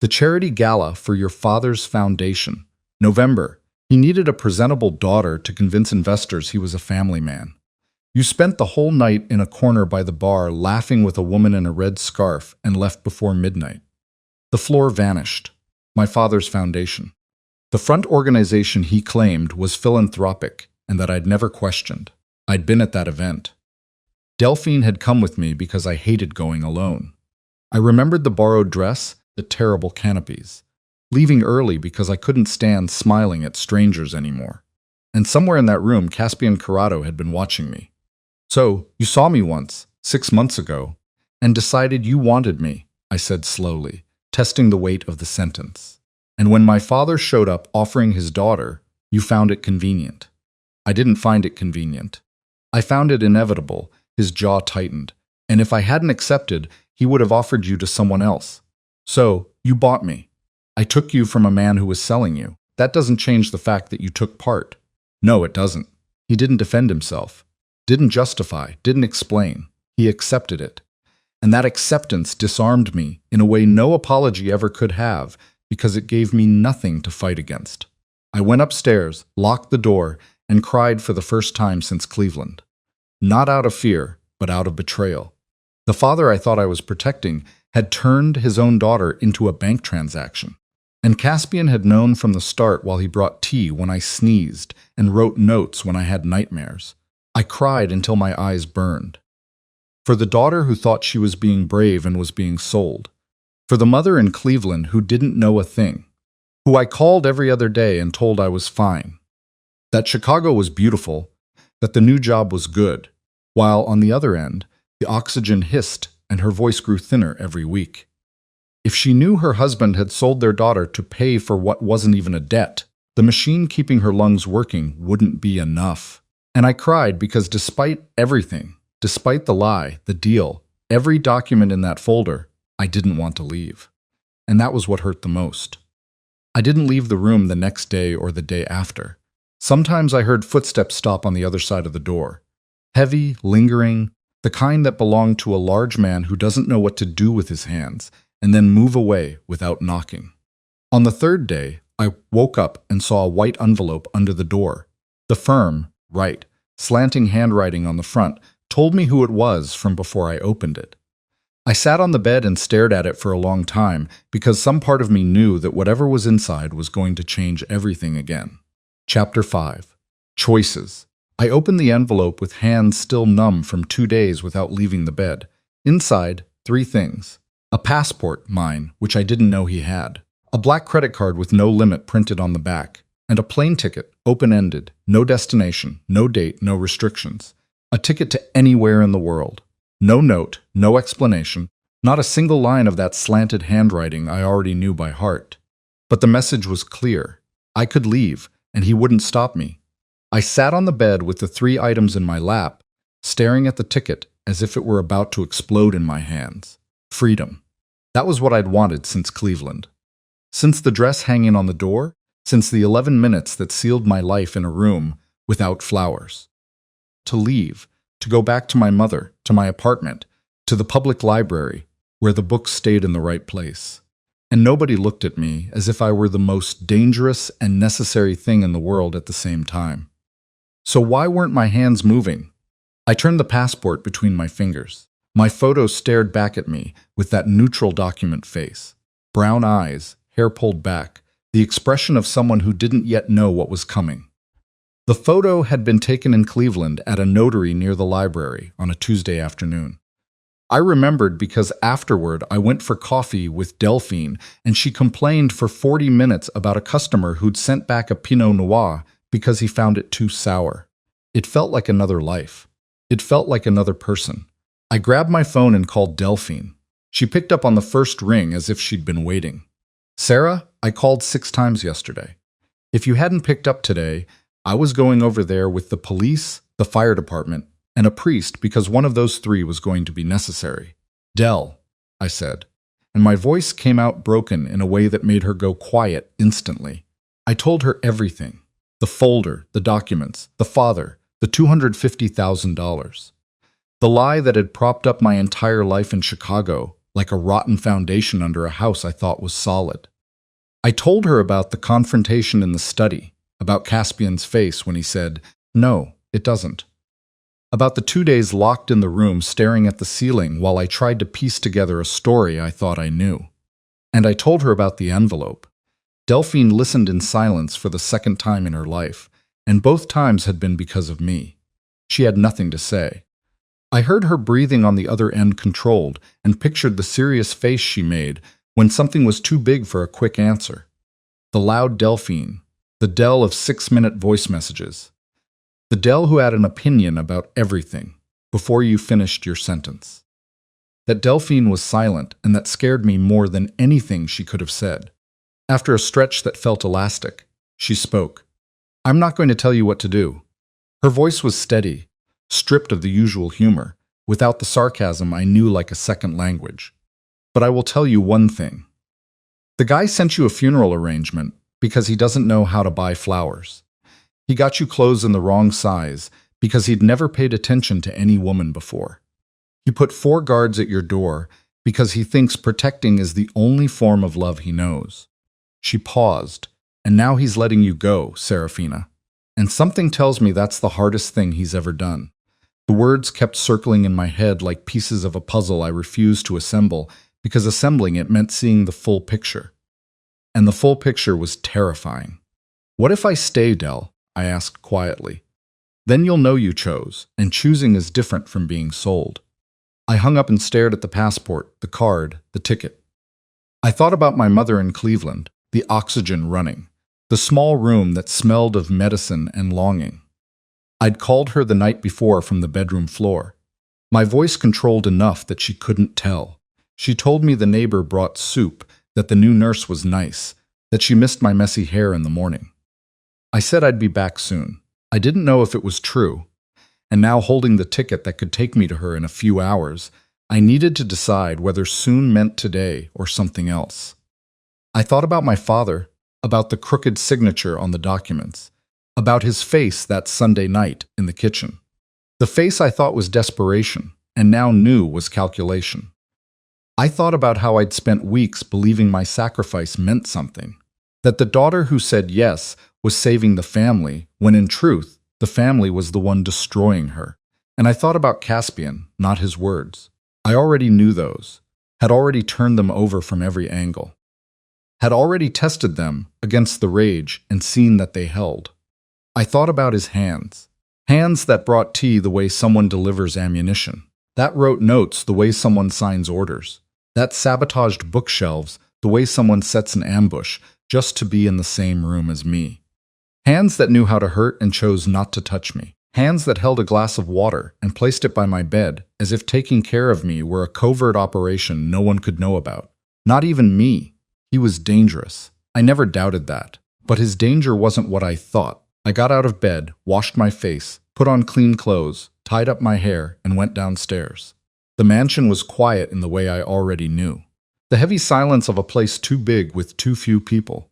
S1: "The charity gala for your father's foundation. November. He needed a presentable daughter to convince investors he was a family man. You spent the whole night in a corner by the bar laughing with a woman in a red scarf and left before midnight. The floor vanished. My father's foundation. The front organization he claimed was philanthropic and that I'd never questioned. I'd been at that event. Delphine had come with me because I hated going alone. I remembered the borrowed dress, the terrible canopies. Leaving early because I couldn't stand smiling at strangers anymore. And somewhere in that room, Caspian Corrado had been watching me. "So, you saw me once, 6 months ago, and decided you wanted me," I said slowly, testing the weight of the sentence. "And when my father showed up offering his daughter, you found it convenient." "I didn't find it convenient. I found it inevitable." His jaw tightened. "And if I hadn't accepted, he would have offered you to someone else. So, you bought me. I took you from a man who was selling you. That doesn't change the fact that you took part." "No, it doesn't." He didn't defend himself, didn't justify, didn't explain. He accepted it. And that acceptance disarmed me in a way no apology ever could have, because it gave me nothing to fight against. I went upstairs, locked the door, and cried for the first time since Cleveland. Not out of fear, but out of betrayal. The father I thought I was protecting had turned his own daughter into a bank transaction. And Caspian had known from the start while he brought tea when I sneezed and wrote notes when I had nightmares. I cried until my eyes burned. For the daughter who thought she was being brave and was being sold. For the mother in Cleveland who didn't know a thing. Who I called every other day and told I was fine. That Chicago was beautiful, that the new job was good, while on the other end, the oxygen hissed and her voice grew thinner every week. If she knew her husband had sold their daughter to pay for what wasn't even a debt, the machine keeping her lungs working wouldn't be enough. And I cried because despite everything, despite the lie, the deal, every document in that folder, I didn't want to leave. And that was what hurt the most. I didn't leave the room the next day or the day after. Sometimes I heard footsteps stop on the other side of the door. Heavy, lingering, the kind that belong to a large man who doesn't know what to do with his hands, and then move away without knocking. On the third day, I woke up and saw a white envelope under the door. The firm, right, slanting handwriting on the front, told me who it was from before I opened it. I sat on the bed and stared at it for a long time because some part of me knew that whatever was inside was going to change everything again. Chapter 5. Choices. I opened the envelope with hands still numb from 2 days without leaving the bed. Inside, 3 things. A passport, mine, which I didn't know he had. A black credit card with no limit printed on the back. And a plane ticket, open-ended, no destination, no date, no restrictions. A ticket to anywhere in the world. No note, no explanation, not a single line of that slanted handwriting I already knew by heart. But the message was clear. I could leave, and he wouldn't stop me. I sat on the bed with the 3 items in my lap, staring at the ticket as if it were about to explode in my hands. Freedom. That was what I'd wanted since Cleveland. Since the dress hanging on the door, since the 11 minutes that sealed my life in a room without flowers. To leave, to go back to my mother, to my apartment, to the public library, where the books stayed in the right place. And nobody looked at me as if I were the most dangerous and necessary thing in the world at the same time. So why weren't my hands moving? I turned the passport between my fingers. My photo stared back at me with that neutral document face. Brown eyes, hair pulled back, the expression of someone who didn't yet know what was coming. The photo had been taken in Cleveland at a notary near the library on a Tuesday afternoon. I remembered because afterward I went for coffee with Delphine and she complained for 40 minutes about a customer who'd sent back a Pinot Noir because he found it too sour. It felt like another life. It felt like another person. I grabbed my phone and called Delphine. She picked up on the first ring as if she'd been waiting. Sarah, I called 6 times yesterday. If you hadn't picked up today, I was going over there with the police, the fire department, and a priest because one of those 3 was going to be necessary. Del, I said, and my voice came out broken in a way that made her go quiet instantly. I told her everything. The folder, the documents, the father, the $250,000. The lie that had propped up my entire life in Chicago like a rotten foundation under a house I thought was solid. I told her about the confrontation in the study, about Caspian's face when he said, "No, it doesn't." About the 2 days locked in the room staring at the ceiling while I tried to piece together a story I thought I knew. And I told her about the envelope. Delphine listened in silence for the 2nd time in her life, and both times had been because of me. She had nothing to say. I heard her breathing on the other end controlled and pictured the serious face she made when something was too big for a quick answer. The loud Delphine, the Del of 6-minute voice messages. The Del who had an opinion about everything before you finished your sentence. That Delphine was silent, and that scared me more than anything she could have said. After a stretch that felt elastic, she spoke. "I'm not going to tell you what to do." Her voice was steady, stripped of the usual humor, without the sarcasm I knew like a second language. "But I will tell you one thing. The guy sent you a funeral arrangement because he doesn't know how to buy flowers. He got you clothes in the wrong size because he'd never paid attention to any woman before. He put 4 guards at your door because he thinks protecting is the only form of love he knows." She paused, "And now he's letting you go, Serafina. And something tells me that's the hardest thing he's ever done." The words kept circling in my head like pieces of a puzzle I refused to assemble because assembling it meant seeing the full picture. And the full picture was terrifying. "What if I stay, Del?" I asked quietly. "Then you'll know you chose, and choosing is different from being sold." I hung up and stared at the passport, the card, the ticket. I thought about my mother in Cleveland, the oxygen running, the small room that smelled of medicine and longing. I'd called her the night before from the bedroom floor. My voice controlled enough that she couldn't tell. She told me the neighbor brought soup, that the new nurse was nice, that she missed my messy hair in the morning. I said I'd be back soon. I didn't know if it was true. And now holding the ticket that could take me to her in a few hours, I needed to decide whether soon meant today or something else. I thought about my father, about the crooked signature on the documents, about his face that Sunday night in the kitchen. The face I thought was desperation, and now knew was calculation. I thought about how I'd spent weeks believing my sacrifice meant something, that the daughter who said yes was saving the family, when in truth, the family was the one destroying her. And I thought about Caspian, not his words. I already knew those, had already turned them over from every angle, had already tested them against the rage and seen that they held. I thought about his hands, hands that brought tea the way someone delivers ammunition, that wrote notes the way someone signs orders, that sabotaged bookshelves the way someone sets an ambush just to be in the same room as me. Hands that knew how to hurt and chose not to touch me. Hands that held a glass of water and placed it by my bed as if taking care of me were a covert operation no one could know about. Not even me. He was dangerous. I never doubted that. But his danger wasn't what I thought. I got out of bed, washed my face, put on clean clothes, tied up my hair, and went downstairs. The mansion was quiet in the way I already knew. The heavy silence of a place too big with too few people.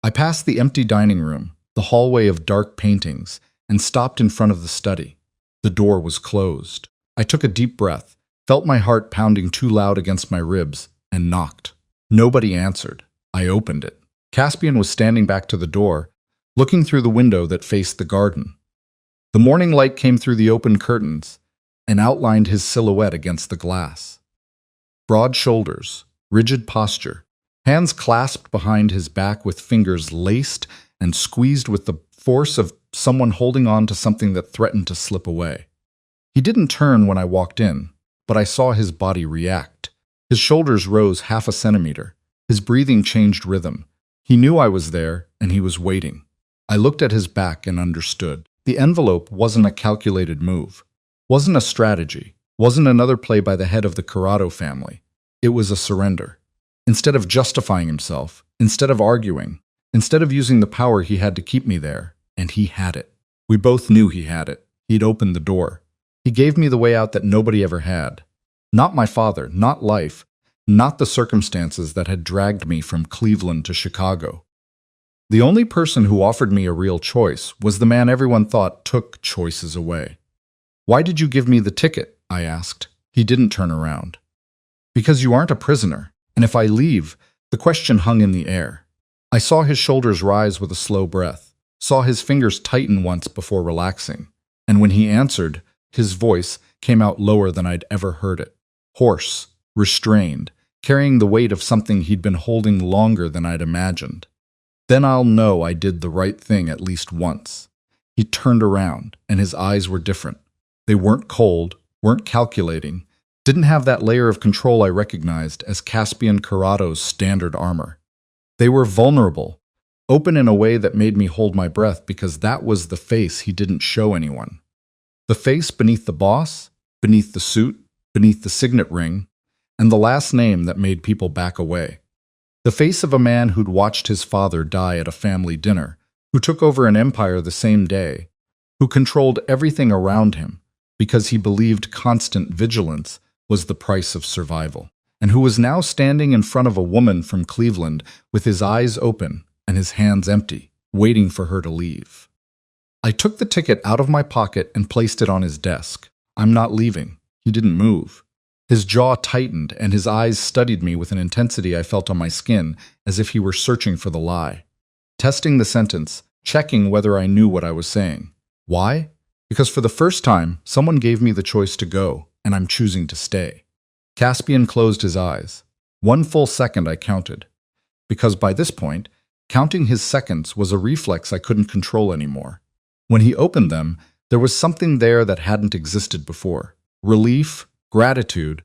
S1: I passed the empty dining room, the hallway of dark paintings, and stopped in front of the study. The door was closed. I took a deep breath, felt my heart pounding too loud against my ribs, and knocked. Nobody answered. I opened it. Caspian was standing back to the door, looking through the window that faced the garden. The morning light came through the open curtains and outlined his silhouette against the glass. Broad shoulders, rigid posture, hands clasped behind his back with fingers laced and squeezed with the force of someone holding on to something that threatened to slip away. He didn't turn when I walked in, but I saw his body react. His shoulders rose 1/2 centimeter. His breathing changed rhythm. He knew I was there, and he was waiting. I looked at his back and understood. The envelope wasn't a calculated move, wasn't a strategy, wasn't another play by the head of the Corrado family. It was a surrender. Instead of justifying himself, instead of arguing, instead of using the power he had to keep me there, and he had it. We both knew he had it. He'd opened the door. He gave me the way out that nobody ever had. Not my father, not life, not the circumstances that had dragged me from Cleveland to Chicago. The only person who offered me a real choice was the man everyone thought took choices away. "Why did you give me the ticket?" I asked. He didn't turn around. "Because you aren't a prisoner, and if I leave," the question hung in the air. I saw his shoulders rise with a slow breath, saw his fingers tighten once before relaxing, and when he answered, his voice came out lower than I'd ever heard it. Hoarse, restrained, carrying the weight of something he'd been holding longer than I'd imagined. "Then I'll know I did the right thing at least once." He turned around, and his eyes were different. They weren't cold, weren't calculating, didn't have that layer of control I recognized as Caspian Corrado's standard armor. They were vulnerable, open in a way that made me hold my breath because that was the face he didn't show anyone. The face beneath the boss, beneath the suit, beneath the signet ring, and the last name that made people back away. The face of a man who'd watched his father die at a family dinner, who took over an empire the same day, who controlled everything around him because he believed constant vigilance was the price of survival, and who was now standing in front of a woman from Cleveland with his eyes open and his hands empty, waiting for her to leave. I took the ticket out of my pocket and placed it on his desk. "I'm not leaving." He didn't move. His jaw tightened, and his eyes studied me with an intensity I felt on my skin, as if he were searching for the lie. Testing the sentence, checking whether I knew what I was saying. Why? Because for the first time, someone gave me the choice to go, and I'm choosing to stay. Caspian closed his eyes. 1 full second I counted. Because by this point, counting his seconds was a reflex I couldn't control anymore. When he opened them, there was something there that hadn't existed before. Relief, gratitude,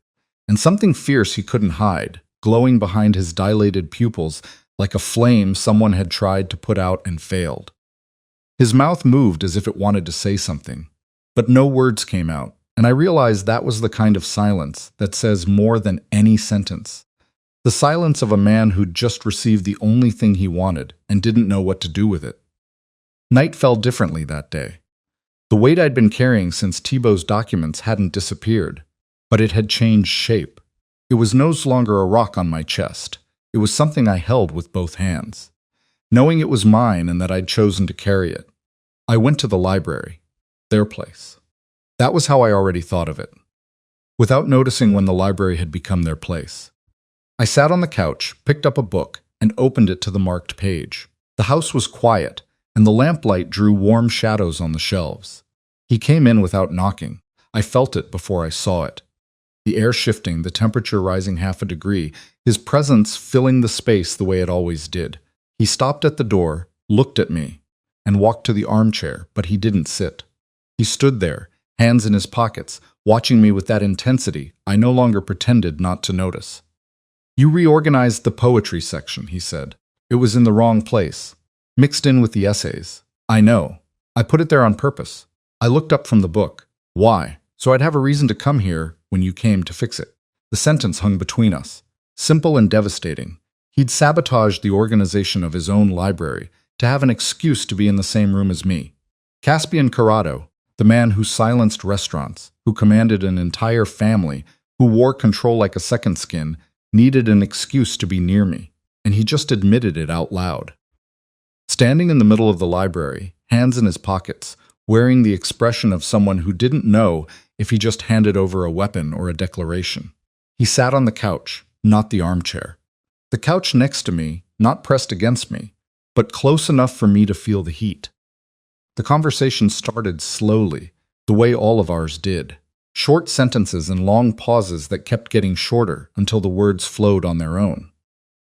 S1: and something fierce he couldn't hide, glowing behind his dilated pupils like a flame someone had tried to put out and failed. His mouth moved as if it wanted to say something, but no words came out, and I realized that was the kind of silence that says more than any sentence. The silence of a man who'd just received the only thing he wanted and didn't know what to do with it. Night fell differently that day. The weight I'd been carrying since Thibault's documents hadn't disappeared, but it had changed shape. It was no longer a rock on my chest. It was something I held with both hands, knowing it was mine and that I'd chosen to carry it. I went to the library. Their place. That was how I already thought of it, without noticing when the library had become their place. I sat on the couch, picked up a book, and opened it to the marked page. The house was quiet, and the lamplight drew warm shadows on the shelves. He came in without knocking. I felt it before I saw it. The air shifting, the temperature rising half a degree, his presence filling the space the way it always did. He stopped at the door, looked at me, and walked to the armchair, but he didn't sit. He stood there, hands in his pockets, watching me with that intensity I no longer pretended not to notice. "You reorganized the poetry section," he said. "It was in the wrong place, mixed in with the essays. I know. I put it there on purpose. I looked up from the book. Why? So I'd have a reason to come here when you came to fix it." The sentence hung between us, simple and devastating. He'd sabotaged the organization of his own library to have an excuse to be in the same room as me. Caspian Corrado, the man who silenced restaurants, who commanded an entire family, who wore control like a second skin, needed an excuse to be near me, and he just admitted it out loud. Standing in the middle of the library, hands in his pockets, wearing the expression of someone who didn't know if he just handed over a weapon or a declaration. He sat on the couch, not the armchair. The couch next to me, not pressed against me, but close enough for me to feel the heat. The conversation started slowly, the way all of ours did. Short sentences and long pauses that kept getting shorter until the words flowed on their own.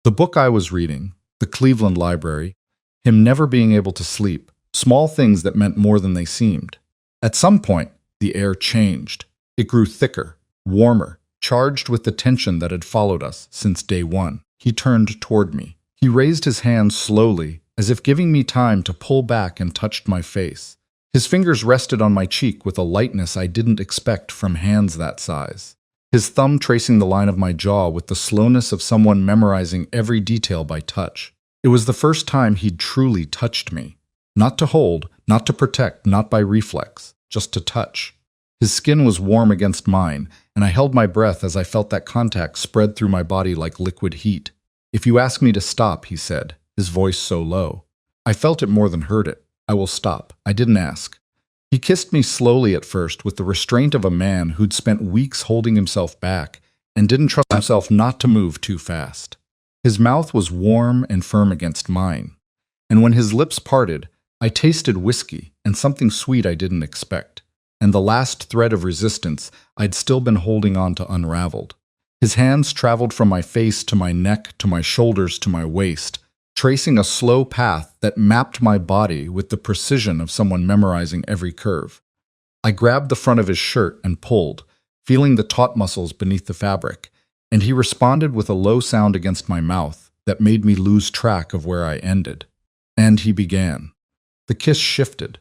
S1: The book I was reading, the Cleveland Library, him never being able to sleep, small things that meant more than they seemed. At some point, the air changed. It grew thicker, warmer, charged with the tension that had followed us since day one. He turned toward me. He raised his hand slowly, as if giving me time to pull back, and touched my face. His fingers rested on my cheek with a lightness I didn't expect from hands that size. His thumb tracing the line of my jaw with the slowness of someone memorizing every detail by touch. It was the first time he'd truly touched me. Not to hold, not to protect, not by reflex, just to touch. His skin was warm against mine, and I held my breath as I felt that contact spread through my body like liquid heat. "If you ask me to stop," he said, his voice so low. I felt it more than heard it. "I will stop. I didn't ask." He kissed me slowly at first with the restraint of a man who'd spent weeks holding himself back and didn't trust himself not to move too fast. His mouth was warm and firm against mine, and when his lips parted, I tasted whiskey and something sweet I didn't expect, and the last thread of resistance I'd still been holding on to unraveled. His hands traveled from my face to my neck to my shoulders to my waist, tracing a slow path that mapped my body with the precision of someone memorizing every curve. I grabbed the front of his shirt and pulled, feeling the taut muscles beneath the fabric, and he responded with a low sound against my mouth that made me lose track of where I ended. And he began. The kiss shifted.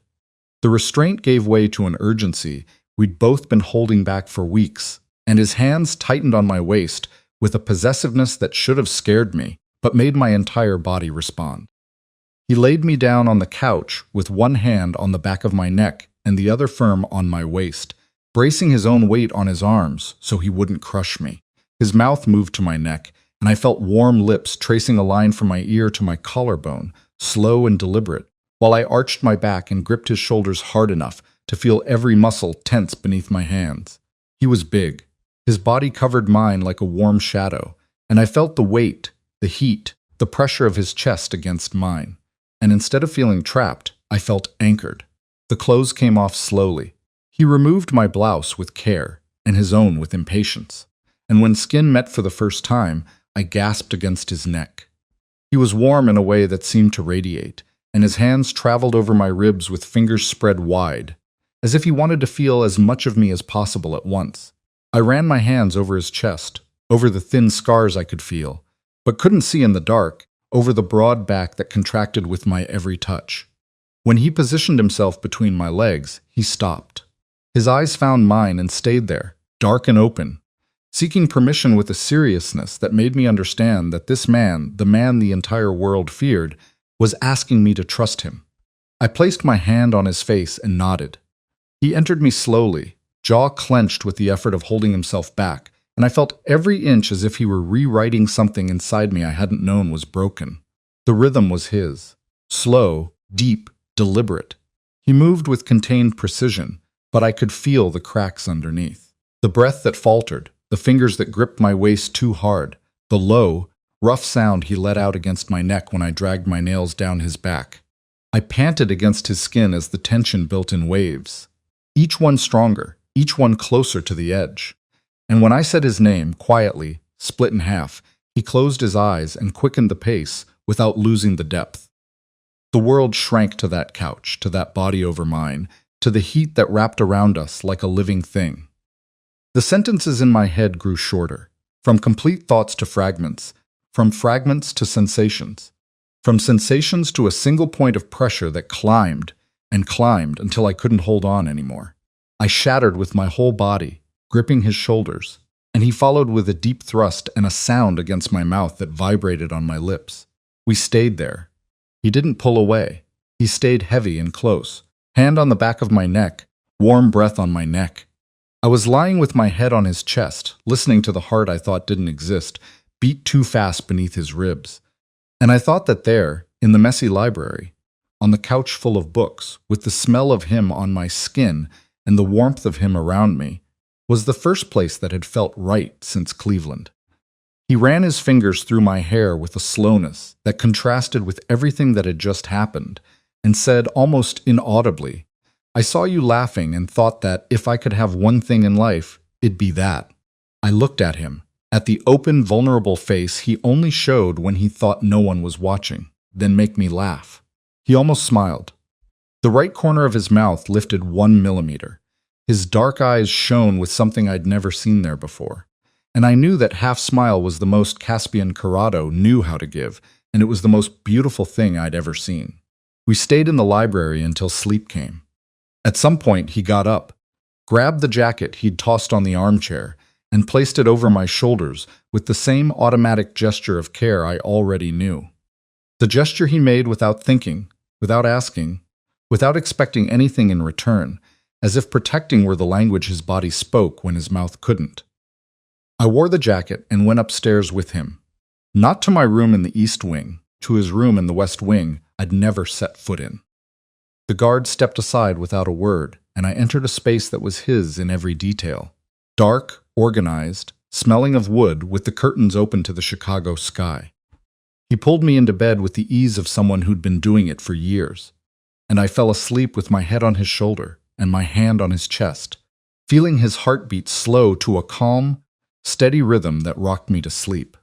S1: The restraint gave way to an urgency we'd both been holding back for weeks, and his hands tightened on my waist with a possessiveness that should have scared me, but made my entire body respond. He laid me down on the couch with one hand on the back of my neck and the other firm on my waist, bracing his own weight on his arms so he wouldn't crush me. His mouth moved to my neck, and I felt warm lips tracing a line from my ear to my collarbone, slow and deliberate, while I arched my back and gripped his shoulders hard enough to feel every muscle tense beneath my hands. He was big. His body covered mine like a warm shadow, and I felt the weight, the heat, the pressure of his chest against mine. And instead of feeling trapped, I felt anchored. The clothes came off slowly. He removed my blouse with care, and his own with impatience. And when skin met for the first time, I gasped against his neck. He was warm in a way that seemed to radiate, and his hands traveled over my ribs with fingers spread wide, as if he wanted to feel as much of me as possible at once. I ran my hands over his chest, over the thin scars I could feel, but couldn't see in the dark, over the broad back that contracted with my every touch. When he positioned himself between my legs, he stopped. His eyes found mine and stayed there, dark and open, seeking permission with a seriousness that made me understand that this man, the man the entire world feared, was asking me to trust him. I placed my hand on his face and nodded. He entered me slowly, jaw clenched with the effort of holding himself back, and I felt every inch as if he were rewriting something inside me I hadn't known was broken. The rhythm was his. Slow, deep, deliberate. He moved with contained precision, but I could feel the cracks underneath. The breath that faltered, the fingers that gripped my waist too hard, the low, rough sound he let out against my neck when I dragged my nails down his back. I panted against his skin as the tension built in waves. Each one stronger, each one closer to the edge. And when I said his name, quietly, split in half, he closed his eyes and quickened the pace without losing the depth. The world shrank to that couch, to that body over mine, to the heat that wrapped around us like a living thing. The sentences in my head grew shorter, from complete thoughts to fragments, from fragments to sensations, from sensations to a single point of pressure that climbed and climbed until I couldn't hold on anymore. I shattered with my whole body, gripping his shoulders, and he followed with a deep thrust and a sound against my mouth that vibrated on my lips. We stayed there. He didn't pull away. He stayed heavy and close, hand on the back of my neck, warm breath on my neck. I was lying with my head on his chest, listening to the heart I thought didn't exist, beat too fast beneath his ribs. And I thought that there, in the messy library, on the couch full of books, with the smell of him on my skin and the warmth of him around me, was the first place that had felt right since Cleveland. He ran his fingers through my hair with a slowness that contrasted with everything that had just happened, and said almost inaudibly, "I saw you laughing and thought that if I could have one thing in life, it'd be that." I looked at him, at the open, vulnerable face he only showed when he thought no one was watching, then make me laugh. He almost smiled. The right corner of his mouth lifted 1 millimeter. His dark eyes shone with something I'd never seen there before. And I knew that half-smile was the most Caspian Corrado knew how to give, and it was the most beautiful thing I'd ever seen. We stayed in the library until sleep came. At some point, he got up, grabbed the jacket he'd tossed on the armchair, and placed it over my shoulders with the same automatic gesture of care I already knew. The gesture he made without thinking, without asking, without expecting anything in return, as if protecting were the language his body spoke when his mouth couldn't. I wore the jacket and went upstairs with him. Not to my room in the East Wing, to his room in the West Wing I'd never set foot in. The guard stepped aside without a word, and I entered a space that was his in every detail. Dark, organized, smelling of wood with the curtains open to the Chicago sky. He pulled me into bed with the ease of someone who'd been doing it for years, and I fell asleep with my head on his shoulder and my hand on his chest, feeling his heartbeat slow to a calm, steady rhythm that rocked me to sleep.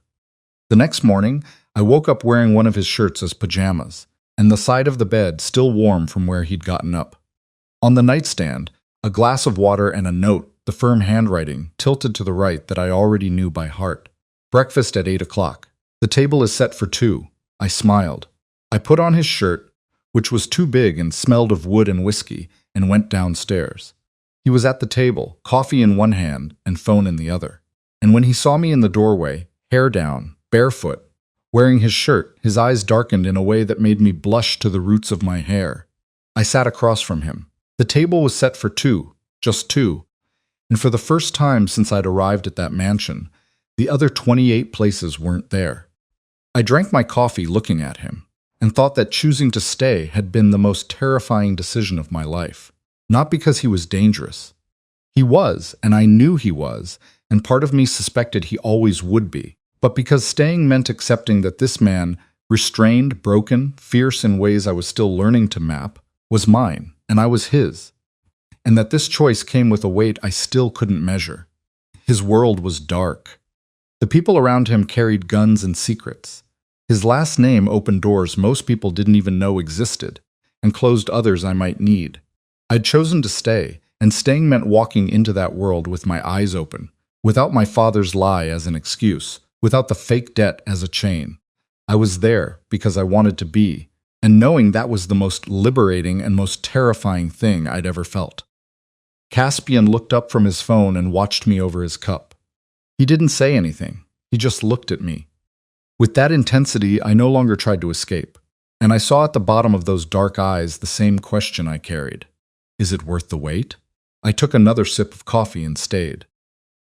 S1: The next morning, I woke up wearing one of his shirts as pajamas, and the side of the bed still warm from where he'd gotten up. On the nightstand, a glass of water and a note, the firm handwriting, tilted to the right that I already knew by heart. Breakfast at 8 o'clock. The table is set for 2. I smiled. I put on his shirt, which was too big and smelled of wood and whiskey, and went downstairs. He was at the table, coffee in one hand and phone in the other. And when he saw me in the doorway, hair down, barefoot, wearing his shirt, his eyes darkened in a way that made me blush to the roots of my hair. I sat across from him. The table was set for 2, just 2, and for the first time since I'd arrived at that mansion, the other 28 places weren't there. I drank my coffee looking at him, and thought that choosing to stay had been the most terrifying decision of my life. Not because he was dangerous. He was, and I knew he was, and part of me suspected he always would be, but because staying meant accepting that this man, restrained, broken, fierce in ways I was still learning to map, was mine, and I was his, and that this choice came with a weight I still couldn't measure. His world was dark. The people around him carried guns and secrets. His last name opened doors most people didn't even know existed, and closed others I might need. I'd chosen to stay, and staying meant walking into that world with my eyes open, without my father's lie as an excuse, without the fake debt as a chain. I was there because I wanted to be, and knowing that was the most liberating and most terrifying thing I'd ever felt. Caspian looked up from his phone and watched me over his cup. He didn't say anything. He just looked at me. With that intensity, I no longer tried to escape, and I saw at the bottom of those dark eyes the same question I carried. Is it worth the wait? I took another sip of coffee and stayed.